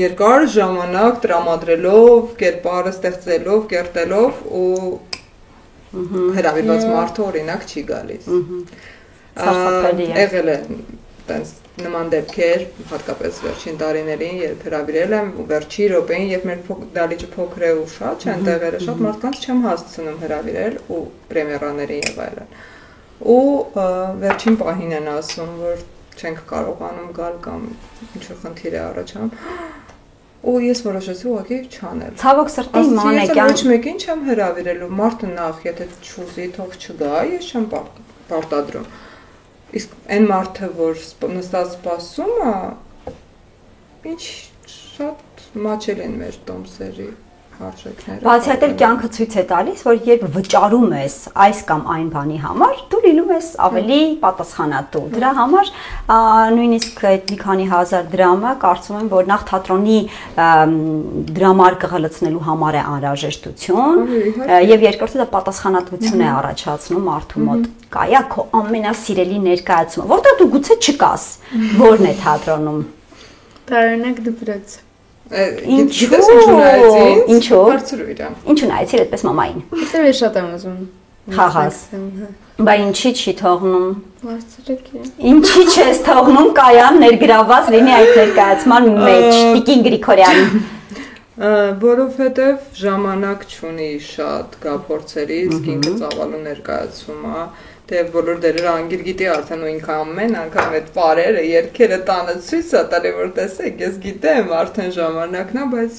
երկար ժամանակ տրամադրելով, կերպարը ստեղծելով, կերտելով ու հրավիրված մարդը օրինակ չի գալիս։ Եղել է տենց նման դեպքեր, հատկապես վերջին տարիներին, երբ հրավիրել եմ վերջի րոպեին, երբ մեր դահլիճը փոքր է ու շատ չեն տեղերը, շատ մարդկանց չեմ հասցնում հրավիրել ու պրեմիերաներին եւ այլն։ Ու վերջին պահին են ասում, որ չենք կարողանում գալ կամ ինչ-որ խնդիր է առաջանում։ Ու ես որոշեցի ուղղակի չանել։ Ցավոք սրտի ման է կյանք։ Ոչ մեկին չեմ հրավիրելու, մարդը նախ, եթե չուզի, թող չգա, ես չեմ պարտադրում։ Իսկ այն մարդը, որ նստած սպասում է, ինչ շատ մաչել են մեր տոմսերի արժեքները։ Բացի այդ էլ կյանքը ցույց է տալիս, որ երբ վճարում ես այս կամ այն բանի համար, դու լինում ես ավելի պատասխանատու։ Դրա համար նույնիսկ այդ մի քանի հազար դրամը կարծում եմ, որ նախ թատրոնի դրամարկղը լցնելու համար է անհրաժեշտություն, եւ երկրորդը դա պատասխանատվություն է առաջացնում մարդու մոտ։ Կայա քո ամենասիրելի ներկայացումը, որտեղ դու գուցե չկաս, որն է թատրոնում։ Տարօրինակ դպրոց։ Ինչու՞։ Հարցրու իրան։ Ինչու նայեցիր այդպես մամային։ Դե ես շատ եմ ուզում։ Խաղաս։ Բա ինչի՞ չի թողնում։ Հարցրեք։ Ինչի՞ չես թողնում կայան ներգրաված լինի այդ ներկայացման մեջ Տիկին Գրիգորյանի։ Որովհետև ժամանակ չունի շատ գա փորձերից, ինքը ծավալու ներկայացում է, թե բոլոր դերերը անգիր գիտի արդեն ու ինքը ամեն անգամ այդ պարերը, երգերը տանը ցույց է տալի, որ տեսեք, ես գիտեմ արդեն ժամանակն է, բայց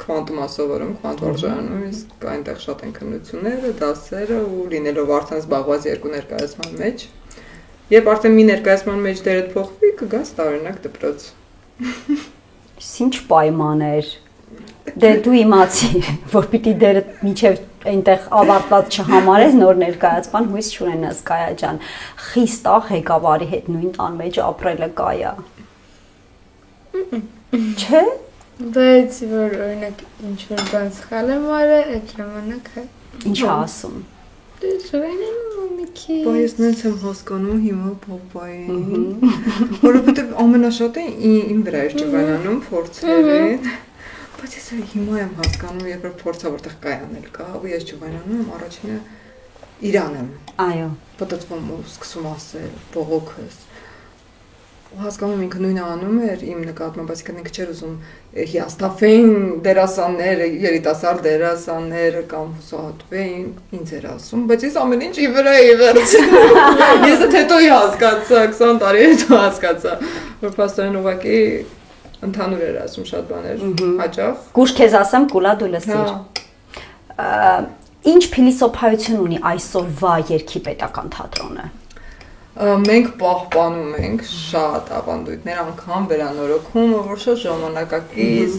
քվանտում ասովորում, քվանտորժանում, իսկ այնտեղ շատ են քննությունները, դասերը ու լինելով արդեն զբաղված երկու ներկայացման մեջ, երբ արդեն մի ներկայացման մեջ դերդ փոխվի, կգաս տարօրինակ դպրոց։ Ինչ պայմաններ։ Դե դու իմացիր, որ պիտի դերը մինչև այնտեղ ավարտված չհամարես նոր ներկայացման հույս չունենաս Կայա ջան։ Խիստախ ղեկավարի հետ նույն տան մեջ ապրելը Կայա։ Չէ՞։ Բայց որ օրինակ ինչ որ բան սխալ եմ արել, այդ ժամանակ ինչ ասում։ Դե շվայնեմ մամիկի։ Բայց նենց եմ հասկանում հիմա պապային, որովհետև ամենաշատը իմ վրա էր ճվանանում փորձերին, բայց ես հիմա եմ հասկանում, երբ որ փորձը որտեղ կայանել կա, ու ես ճվանանում եմ առաջինը իրան եմ։ Այո։ Պատտվում ու սկսում ասել, բողոքս։ Ու հասկանում ինքը նույնը անում էր իմ նկատմամբ, բայց ինքը չէր ուզում հիասթափվեին դերասանները, երիտասարդ դերասանները կամ հուսահատվեին, ինձ էր ասում, բայց ես ամեն ինչ ի վրա էի վերցնում։ Ես այդ հետո հասկացա, 20 տարի հետո հասկացա, որ փաստորեն ուղղակի ընդհանուր էր ասում շատ բաներ, հաճախ։ Կուշ քեզ ասեմ, կուլա դու լսիր։ Ինչ փիլիսոփայություն ունի այսօրվա Երգի պետական թատրոնը։ Մենք պահպանում ենք շատ ավանդույթներ, անգամ վերանորոգում, որ շատ ժամանակակից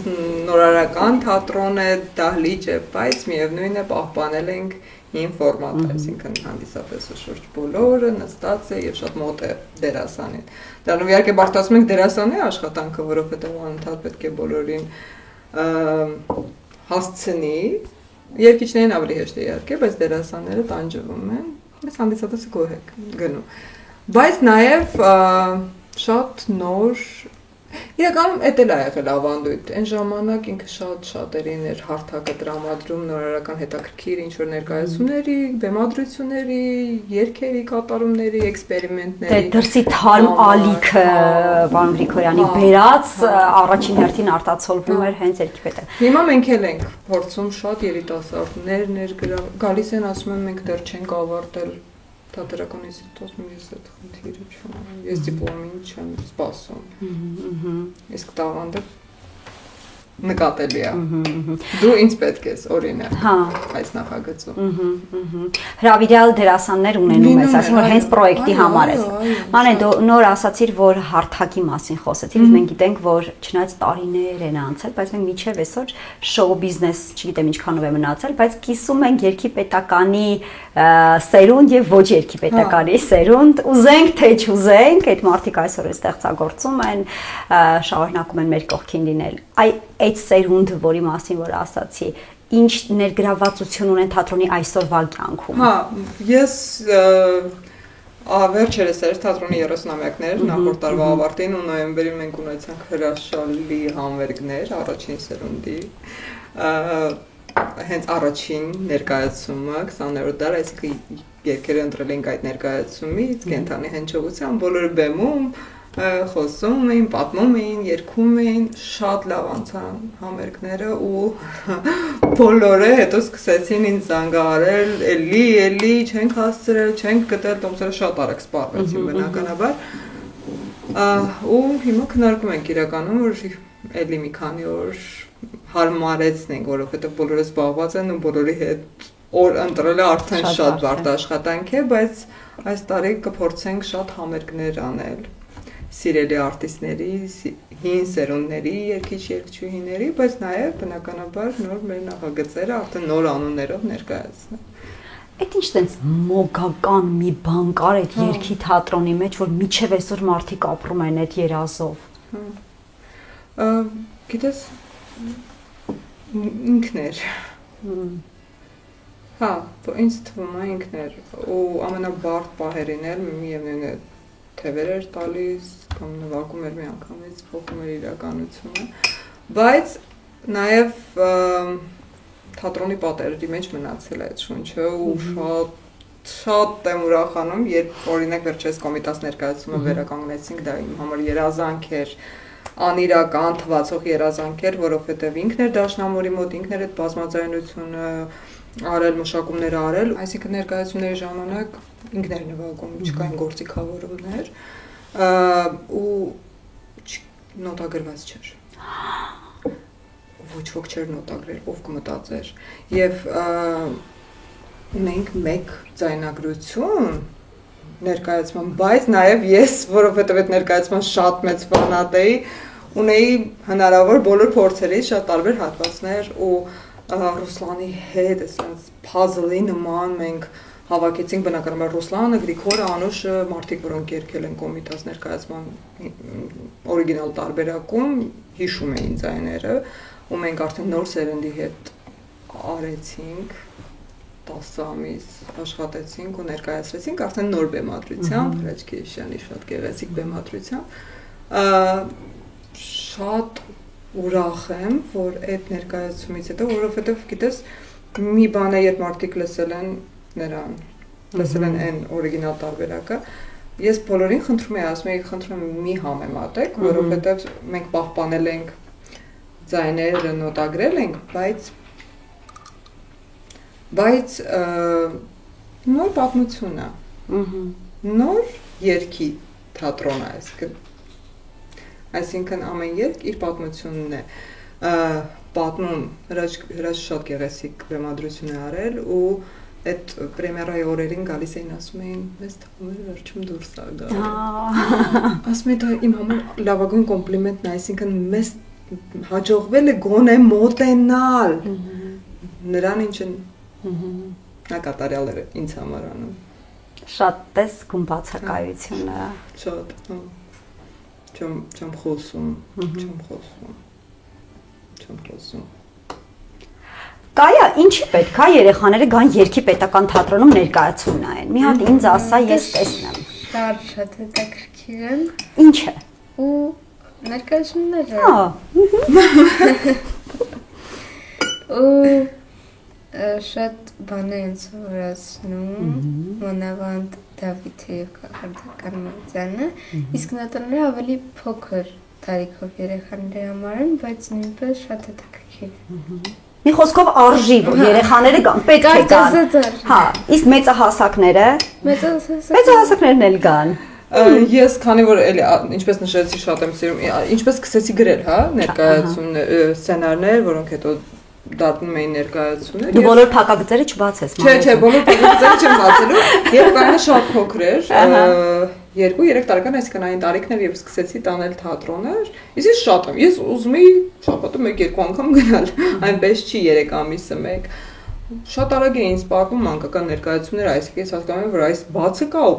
նորարարական թատրոն է, դահլիճ է, բայց միևնույն է պահպանել ենք հին ֆորմատը, այսինքն հանդիսատեսը շուրջ բոլորը նստած է եւ շատ մոտ է դերասանին։ Դրանով իհարկե բարդացնում ենք դերասանի աշխատանքը, որովհետեւ անընդհատ պետք է բոլորին հասցնի, երգիչներին ավելի հեշտ է իհարկե, բայց դերասանները տանջվում են, ես հանդիսատեսը գոհ եք գնում։ Բայց նաև շատ նոր իրականում էդ էլ ա եղել ավանդույթ, այն ժամանակ ինքը շատ շատերին էր հարթակը տրամադրում նորարարական հետաքրքիր ինչ-որ ներկայացումների, բեմադրությունների, երգերի կատարումների, էքսպերիմենտների։ Դե դրսի թարմ ալիքը Վան Գրիգորյանի բերած առաջին հերթին արտացոլվում էր հենց Երգի պետը։ Հիմա մենք էլ ենք փորձում շատ երիտասարդներ ներգրավել, գալիս են ասում են մենք դեռ չենք ավարտել Թատերական ինստիտուտում ես այդ խնդիրը չունեմ, ես դիպլոմին չեմ սպասում, իսկ տաղանդը նկատելի է, դու ինձ պետք ես օրինակ այս նախագծում։ Հրավիրյալ դերասաններ ունենում ես, ասում որ հենց պրոյեկտի համար ես։ Մանե դու նոր ասացիր, որ հարթակի մասին խոսեցիր, մենք գիտենք, որ չնայած տարիներ են անցել, բայց մենք մինչև այսօր շոու բիզնես, չգիտեմ ինչքանով է մնացել, բայց կիսում ենք Երգի պետականի սերունդ եւ ոչ Երգի պետականի սերունդ, ուզենք թե չուզենք, այդ մարդիկ այսօր ստեղծագործում են, շարունակում են մեր կողքին լինել։ Այդ սերունդը, որի մասին որ ասացի, ինչ ներգրավվածություն ունեն թատրոնի այսօրվա կյանքում։ Հա, ես վերջերս էր թատրոնի 30-ամյակներ, նախորդ տարվա ավարտին ու նոյեմբերի մենք ունեցանք հրաշալի համերգներ առաջին սերունդի։ Հենց առաջին ներկայացումը 20-րդ դար, այսինքն երգերը ընտրել ենք այդ ներկայացումից, կենթանի հնչողությամբ, բոլորը բեմում խոսում էին, պատմում էին, երգում էին, շատ լավ անցան համերգները ու բոլորը հետո սկսեցին ինձ զանգահարել, էլի, չենք հասցրել, չենք գտել, տոմսերը շատ արագ սպառվեցին բնականաբար։ Ու հիմա քննարկում ենք իրականում, որ էլի մի քանի օր հարմարեցնենք, որովհետև բոլորը զբաղված են ու բոլորի հետ օր ընտրելը արդեն շատ բարդ աշխատանք է, բայց այս տարի կփորձենք շատ համերգներ անել սիրելի արտիստների, հին սերունդների, երգիչ-երգչուհիների, բայց նաև բնականաբար նոր մեր նախագծերը արդեն նոր անուններով ներկայացնել։ Այդ ինչ տենց մոգական մի բան կար այդ Երգի թատրոնի մեջ, որ միջև այսօր մարդիկ ապրում են այդ երազով։ Գիտես, ինքն էր։ Հա, ինձ թվում է ինքն էր, ու ամենաբարդ պահերին էլ միևնույն է թևեր էր տալիս, կամ նվագում էր մի անգամից, փոխում էր իրականությունը, Բայց նաև թատրոնի պատերերի մեջ մնացել է այդ շունչը ու շատ եմ ուրախանում, երբ օրինակ վերջերս Կոմիտաս ներկայացումը վերականգնեցինք, դա իմ համար երազանք էր, անիրական թվացող երազանք էր, որովհետև ինքն էր դաշնամուրի մոտ, ինքն էր այդ բազմաձայնությունը արել, մշակումներ արել, այսինքն ներկայացումների ժամանակ ինքն էր նվագում, չկային գործիքավորումներ ու նոտագրված չէր։ Ոչ ոք չէր նոտագրել, ով կմտածեր։ Եվ մենք մեկ ձայնագրություն ներկայացման, բայց նաև ես, որովհետև այդ ներկայացման շատ մեծ ֆանատ էի, ունեի հնարավոր բոլոր փորձերից շատ տարբեր հատվածներ ու Ռուսլանի հետ այսպես puzzle-ի նման մենք հավաքեցինք բնականաբար Ռուսլանը, Գրիգորը, Անուշը, մարդիկ, որոնք երգել են Կոմիտաս ներկայացման օրիգինալ տարբերակում, հիշում էին ձայները, ու մենք արդեն նոր սերնդի հետ արեցինք 10 ամիս աշխատեցինք ու ներկայացրեցինք արդեն նոր բեմադրությամբ, Հրաչ Քեշյանի շատ գեղեցիկ բեմադրությամբ, շատ ուրախ եմ, որ այդ ներկայացումից հետո, որովհետև գիտես, մի բան է, երբ մարդիկ լսել են նրան, լսել են այն օրիգինալ տարբերակը, ես բոլորին խնդրում եմ, ասում եմ, խնդրում եմ մի համեմատեք, որովհետև մենք պահպանել ենք ձայները, նոտագրել ենք, բայց նոր պատմություն է, նոր երգի թատրոն է, այսինքն ամեն երգ իր պատմությունն է պատմում, Հրաչ շատ գեղեցիկ բեմադրություն է արել ու այդ պրեմիերայի օրերին գալիս էին ասում էին մեզ թվում էր վերջում դուրս է գալու ասում եմ դա իմ համար լավագույն կոմպլիմենտն է, այսինքն մեզ հաջողվել է գոնե մոտենալ նրան ինչ նա կատարյալ էր ինձ համար անում շատ պես գումբացակայությունը շատ Չեմ խոսում Կայա, ինչի պետք է երեխաները գան երգի պետական թատրոնում ներկայացում նայեն։ Մի հատ ինձ ասա, ես տեսնեմ։ Դա շատ հետաքրքիր է։ Ինչ է։ Ու ներկայացումները։ Ու շատ բաներ են սովորացնում, մանավանդ Դավիթը եւ Կախարդական Մարությանը, իսկ նոտաները ավելի փոքր տարիքով երեխաների համար են, բայց նույնպես շատ հետաքրքիր։ Մի խոսքով արժի, որ երեխաները գան, պետք է գան։ Հա, իսկ մեծահասակները։ Մեծահասակներն էլ գան։ Ես քանի որ էլի ինչպես նշեցի շատ եմ սիրում, ինչպես սկսեցի գրել, հա, ներկայացումներ, սցենարներ, որոնք հետո դառնում էին ներկայացումներ։ Դու բոլոր փակագծերը չբացես։ Չէ, բոլոր փակագծերը չեմ բացելու, եւ կայանը շատ փոքր էր, 2-3 տարեկան, այսինքն այն տարիքն էր, երբ սկսեցի տանել թատրոներ, իսկ շատ եմ, ես ուզում էի շաբաթը 1-2 անգամ գնալ, այնպես չի 3 ամիսը 1։ Շատ արագ էին սպառվում մանկական ներկայացումները, այսինքն ես հասկանում եմ, որ այս բացը կա ու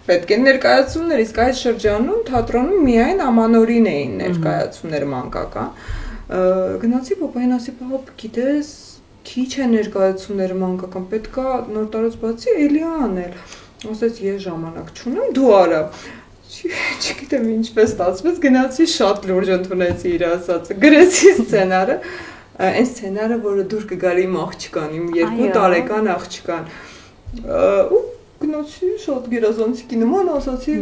պետք է ներկայացումներ, իսկ այդ շրջանում թատրոնում միայն ամանորին էին ներկայացումներ մանկական։ Գնացի պապային ասի, պապ, գիտես, քիչ է ներկայացումները մանկական, պետքա նոր տարուց բացի էլի անել։ Ասեց ես ժամանակ չունեմ, դու արա։ Չգիտեմ ինչպես ստացվեց, գնացի շատ լուրջ ընդունեցի իր ասածը, գրեցի սցենարը, այն սցենարը, որը դուր կգար իմ աղջկան, իմ 2 տարեկան աղջկան։ Ու գնացի շատ գերազանցիկի նման, ասացի,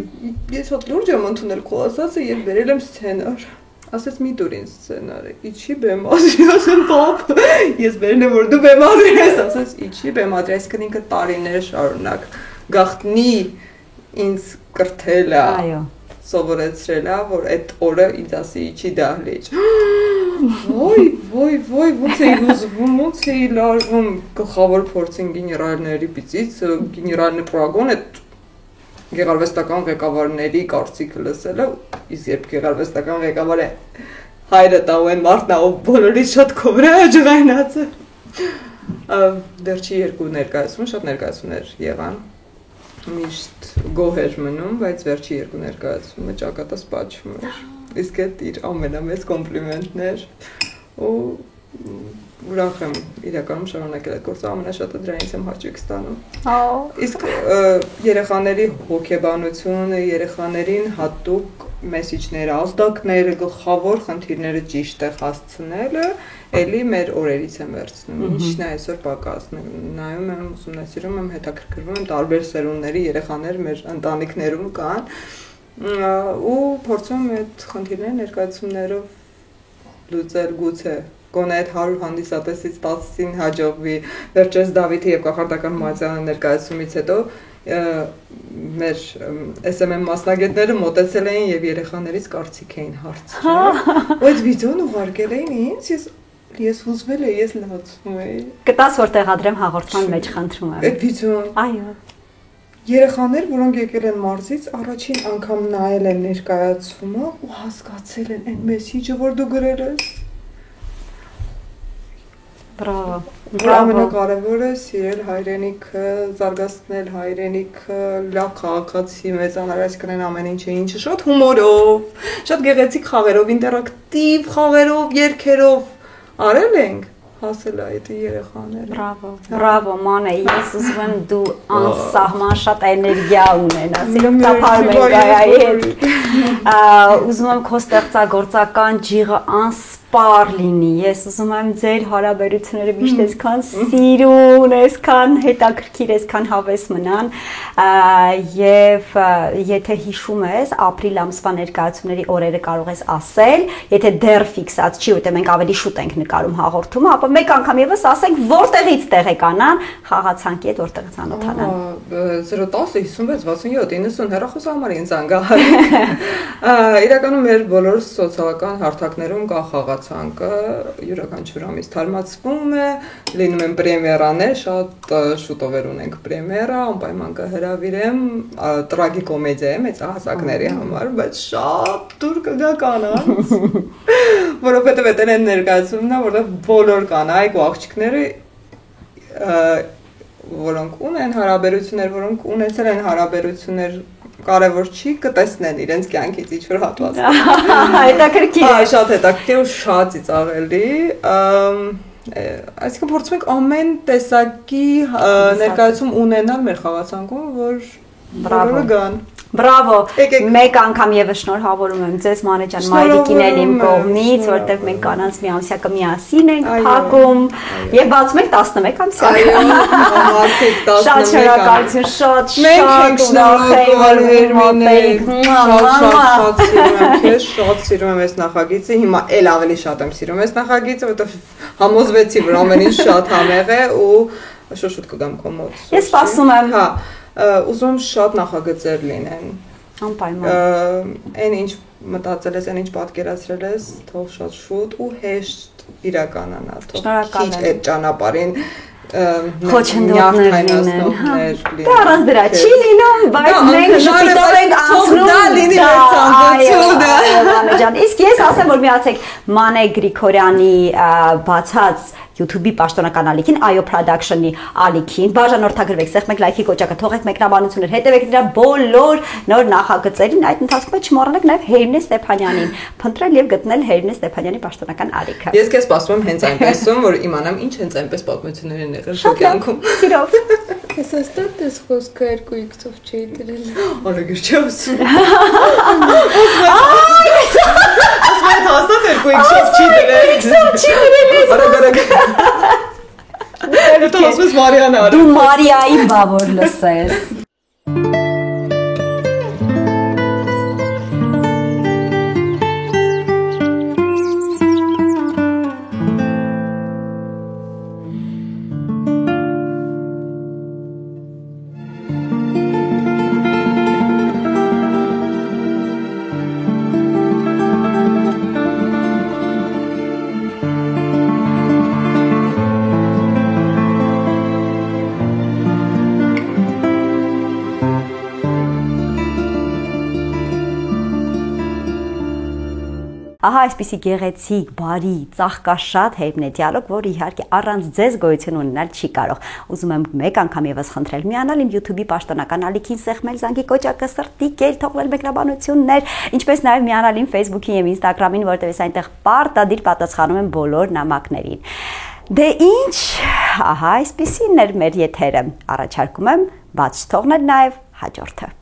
ես շատ լուրջ եմ ընդունել քո ասածը եւ վերել եմ սցենար։ Ասեց մի դուր ինձ սցենարը, իջի բեմադրի, ասեմ պապ, ես վերել եմ որ դու բեմադրի ես, ասեց իջի բեմադրի, այսինքն ինքը տարիներ շարունակ գաղտնի ինձ կրթել է, սովորեցրել է, որ այդ օրը ինձ ասի իջի դահլիճ։ Ոյ, ոնց էի ուզվում, ոնց էի լարվում գլխավոր փորձին գեներալների պիծից, գեներալնի պրագոն այդ գեղարվեստական ղեկավարների կարծիքը լսելը, իսկ երբ գեղարվեստական ղեկավարը հայրը տау են մարդն ով բոլորից շատ քո վրա ջղայնած է։ Վերջի 2 ներկայացումը շատ ներկայացումներ եղան։ Միշտ գոհ էր մնում, բայց վերջի 2 ներկայացումը ճակատս պատճում էր։ Իսկ այդ իր ամենամեծ կոմպլիմենտն էր ու ուրախ եմ իրականում շարունակել այդ գործը, ամենաշատը դրանից եմ հաճույք ստանում։ Իսկ երեխաների հոգեբանությունը, երեխաներին հատուկ մեսիջները, ազդակները, գլխավոր խնդիրները ճիշտ է հասցնելը, էլի մեր օրերից եմ վերցնում։ Ինչն է այսօր պակաս։ Նայում եմ, ուսումնասիրում եմ, հետաքրքրվում եմ տարբեր սերունդների երեխաներ մեր ընտանիքներում կան ու փորձում եմ այդ խնդիրները ներկայացումներով լուծել գուցե գոնե այդ 100 հանդիսատեսից 10-ին հաջողվի վերջերս Դավիթի եւ կախարդական Մատյանի ներկայացումից հետո մեր SMM մասնագետները մոտեցել էին եւ երեխաներից կարծիք էին հարցրել։ Ու այդ վիդեոն ուղարկել էին ինձ, ես հուզվել էի, ես լացում էի։ Կտաս որ տեղադրեմ հաղորդման մեջ խնդրում եմ։ Այդ վիդեոն։ Այո։ Երեխաներ, որոնք եկել են մարզից, առաջին անգամ նայել են ներկայացումը ու հասկացել են այն մեսիջը, որ դու գրել ես։ Բրավո։ Ամենակարևորը սիրել հայրենիքը, զարգացնել հայրենիքը, լավ քաղաքացի մեծանալ, այսինքն այն ամեն ինչը շատ հումորով, շատ գեղեցիկ խաղերով, ինտերակտիվ խաղերով, երգերով արել ենք, հասել այդ երեխաները։ Բրավո, Մանե, ես ուզում եմ դու անսահման շատ էներգիա ունենաս, իրոք ծափարում ենք Գայայի հետ։ Ուզում եմ քո ստեղծագործական ջիղը անսպար լինի, ես ուզում եմ ձեր հարաբերությունները միշտ այսքան սիրուն, այսքան հետաքրքիր, այսքան հավես մնան եւ եթե հիշում ես ապրիլ ամսվա ներկայացումների օրերը կարող ես ասել, եթե դեռ ֆիքսած չի, որտեղ մենք ավելի շուտ ենք նկարում հաղորդումը, ապա մեկ անգամ եւս ասենք որտեղից տեղեկանան խաղացանկի հետ որտեղ ծանոթանան։ 010 56 67 90 հեռախոսահամարին զանգահարեք։ Իրականում մեր բոլոր սոցիալական հարթակներում կա խաղացանկը, յուրաքանչյուր ամիս թարմացվում է, լինում են պրեմիերաներ, շատ շուտով ունենք պրեմիերա, անպայման կհրավիրեմ, տրագիկոմեդիա է մեծահասակների համար, բայց շատ դուր կգա կանանց, որովհետև այդ են ներկայացումն է, որտեղ բոլոր կանայք ու աղջիկները որոնք ունեն հարաբերություններ, որոնք ունեցել են հարաբերություններ կարևոր չի կտեսնեն իրենց կյանքից ինչ-որ հատվածներ։ Հետաքրքիր է։ Շատ հետաքրքիր ու շատ ծիծաղելի։ Այսինքն փորձում ենք ամեն տեսակի ներկայացում ունենալ մեր խաղացանկում, որ բոլորը գան։ Բրավո, մեկ անգամ եւս շնորհավորում եմ ձեզ Մանե ջան, մայրիկին էլ իմ կողմից, որտեղ մենք կանանց մի ամսյակը միասին ենք փակում եւ բացում ենք 11 ամսյակ։ Այո, մարդիկ 11 Շատ շնորհակալություն, շատ շատ սիրում եմ այս նախագիծը, հիմա էլ ավելի շատ եմ սիրում այս նախագիծը, որովհետեւ համոզվեցի, որ ամեն ինչ շատ համեղ է ու շուտ կգամ քո մոտ։ Ես սպասում եմ։ Հա, ուզում շատ նախագծեր լինեն։ Անպայման։ Այն ինչ մտածել ես, այն ինչ պատկերացրել ես, թող շատ շուտ ու հեշտ իրականանա, թող քիչ այդ ճանապարհին խոչընդոտներ լինեն։ Դա առանց դրա չի լինում, բայց մենք շփիտով ենք անցնում։ Դա լինի մեր ցանկությունը։ Իսկ ես ասեմ, որ միացեք Մանե Գրիգորյանի բացած YouTube-ի պաշտոնական ալիքին, Այո Production-ի ալիքին, բաժանորդագրվեք, սեղմեք լայքի կոճակը, թողեք մեկնաբանություններ, հետևեք դրա բոլոր նոր նախագծերին, այդ ընթացքում չմոռանաք նաև Հերինե Ստեփանյանին, փնտրել եւ գտնել Հերինե Ստեփանյանի պաշտոնական ալիքը։ Ես քեզ սպասում եմ հենց այնպեսում, որ իմանամ ինչ հենց այնպես պատմություններ են եղել քո կյանքում։ Սիրով։ Ես հաստատ ես խոսքը 2x-ով չի դրել։ Արագ չես։ Ասում հաստատ 2x-ով չի դրել։ 2x-ով չի դրել։ Արագ։ Հետո ասում ես Մարիանա։ Դու Մարիայի բավոր լսես։ Ահա այսպիսի գեղեցիկ, բարի, ծաղկաշատ Հերինե դիալոգ, որը իհարկե առանց ձեզ գոյություն ունենալ չի կարող։ Ուզում եմ մեկ անգամ եւս խնդրել միանալ իմ YouTube-ի պաշտոնական ալիքին, սեղմել զանգի կոճակը, սրտիկել, թողնել մեկնաբանություններ, ինչպես նաեւ միանալ իմ Facebook-ին եւ Instagram-ին, որտեղ ես այնտեղ պարտադիր պատասխանում եմ բոլոր նամակներին։ Դե ինչ, ահա այսպիսին էր մեր եթերը։ Առաջարկում եմ բաց թողնել նաեւ հաջորդը։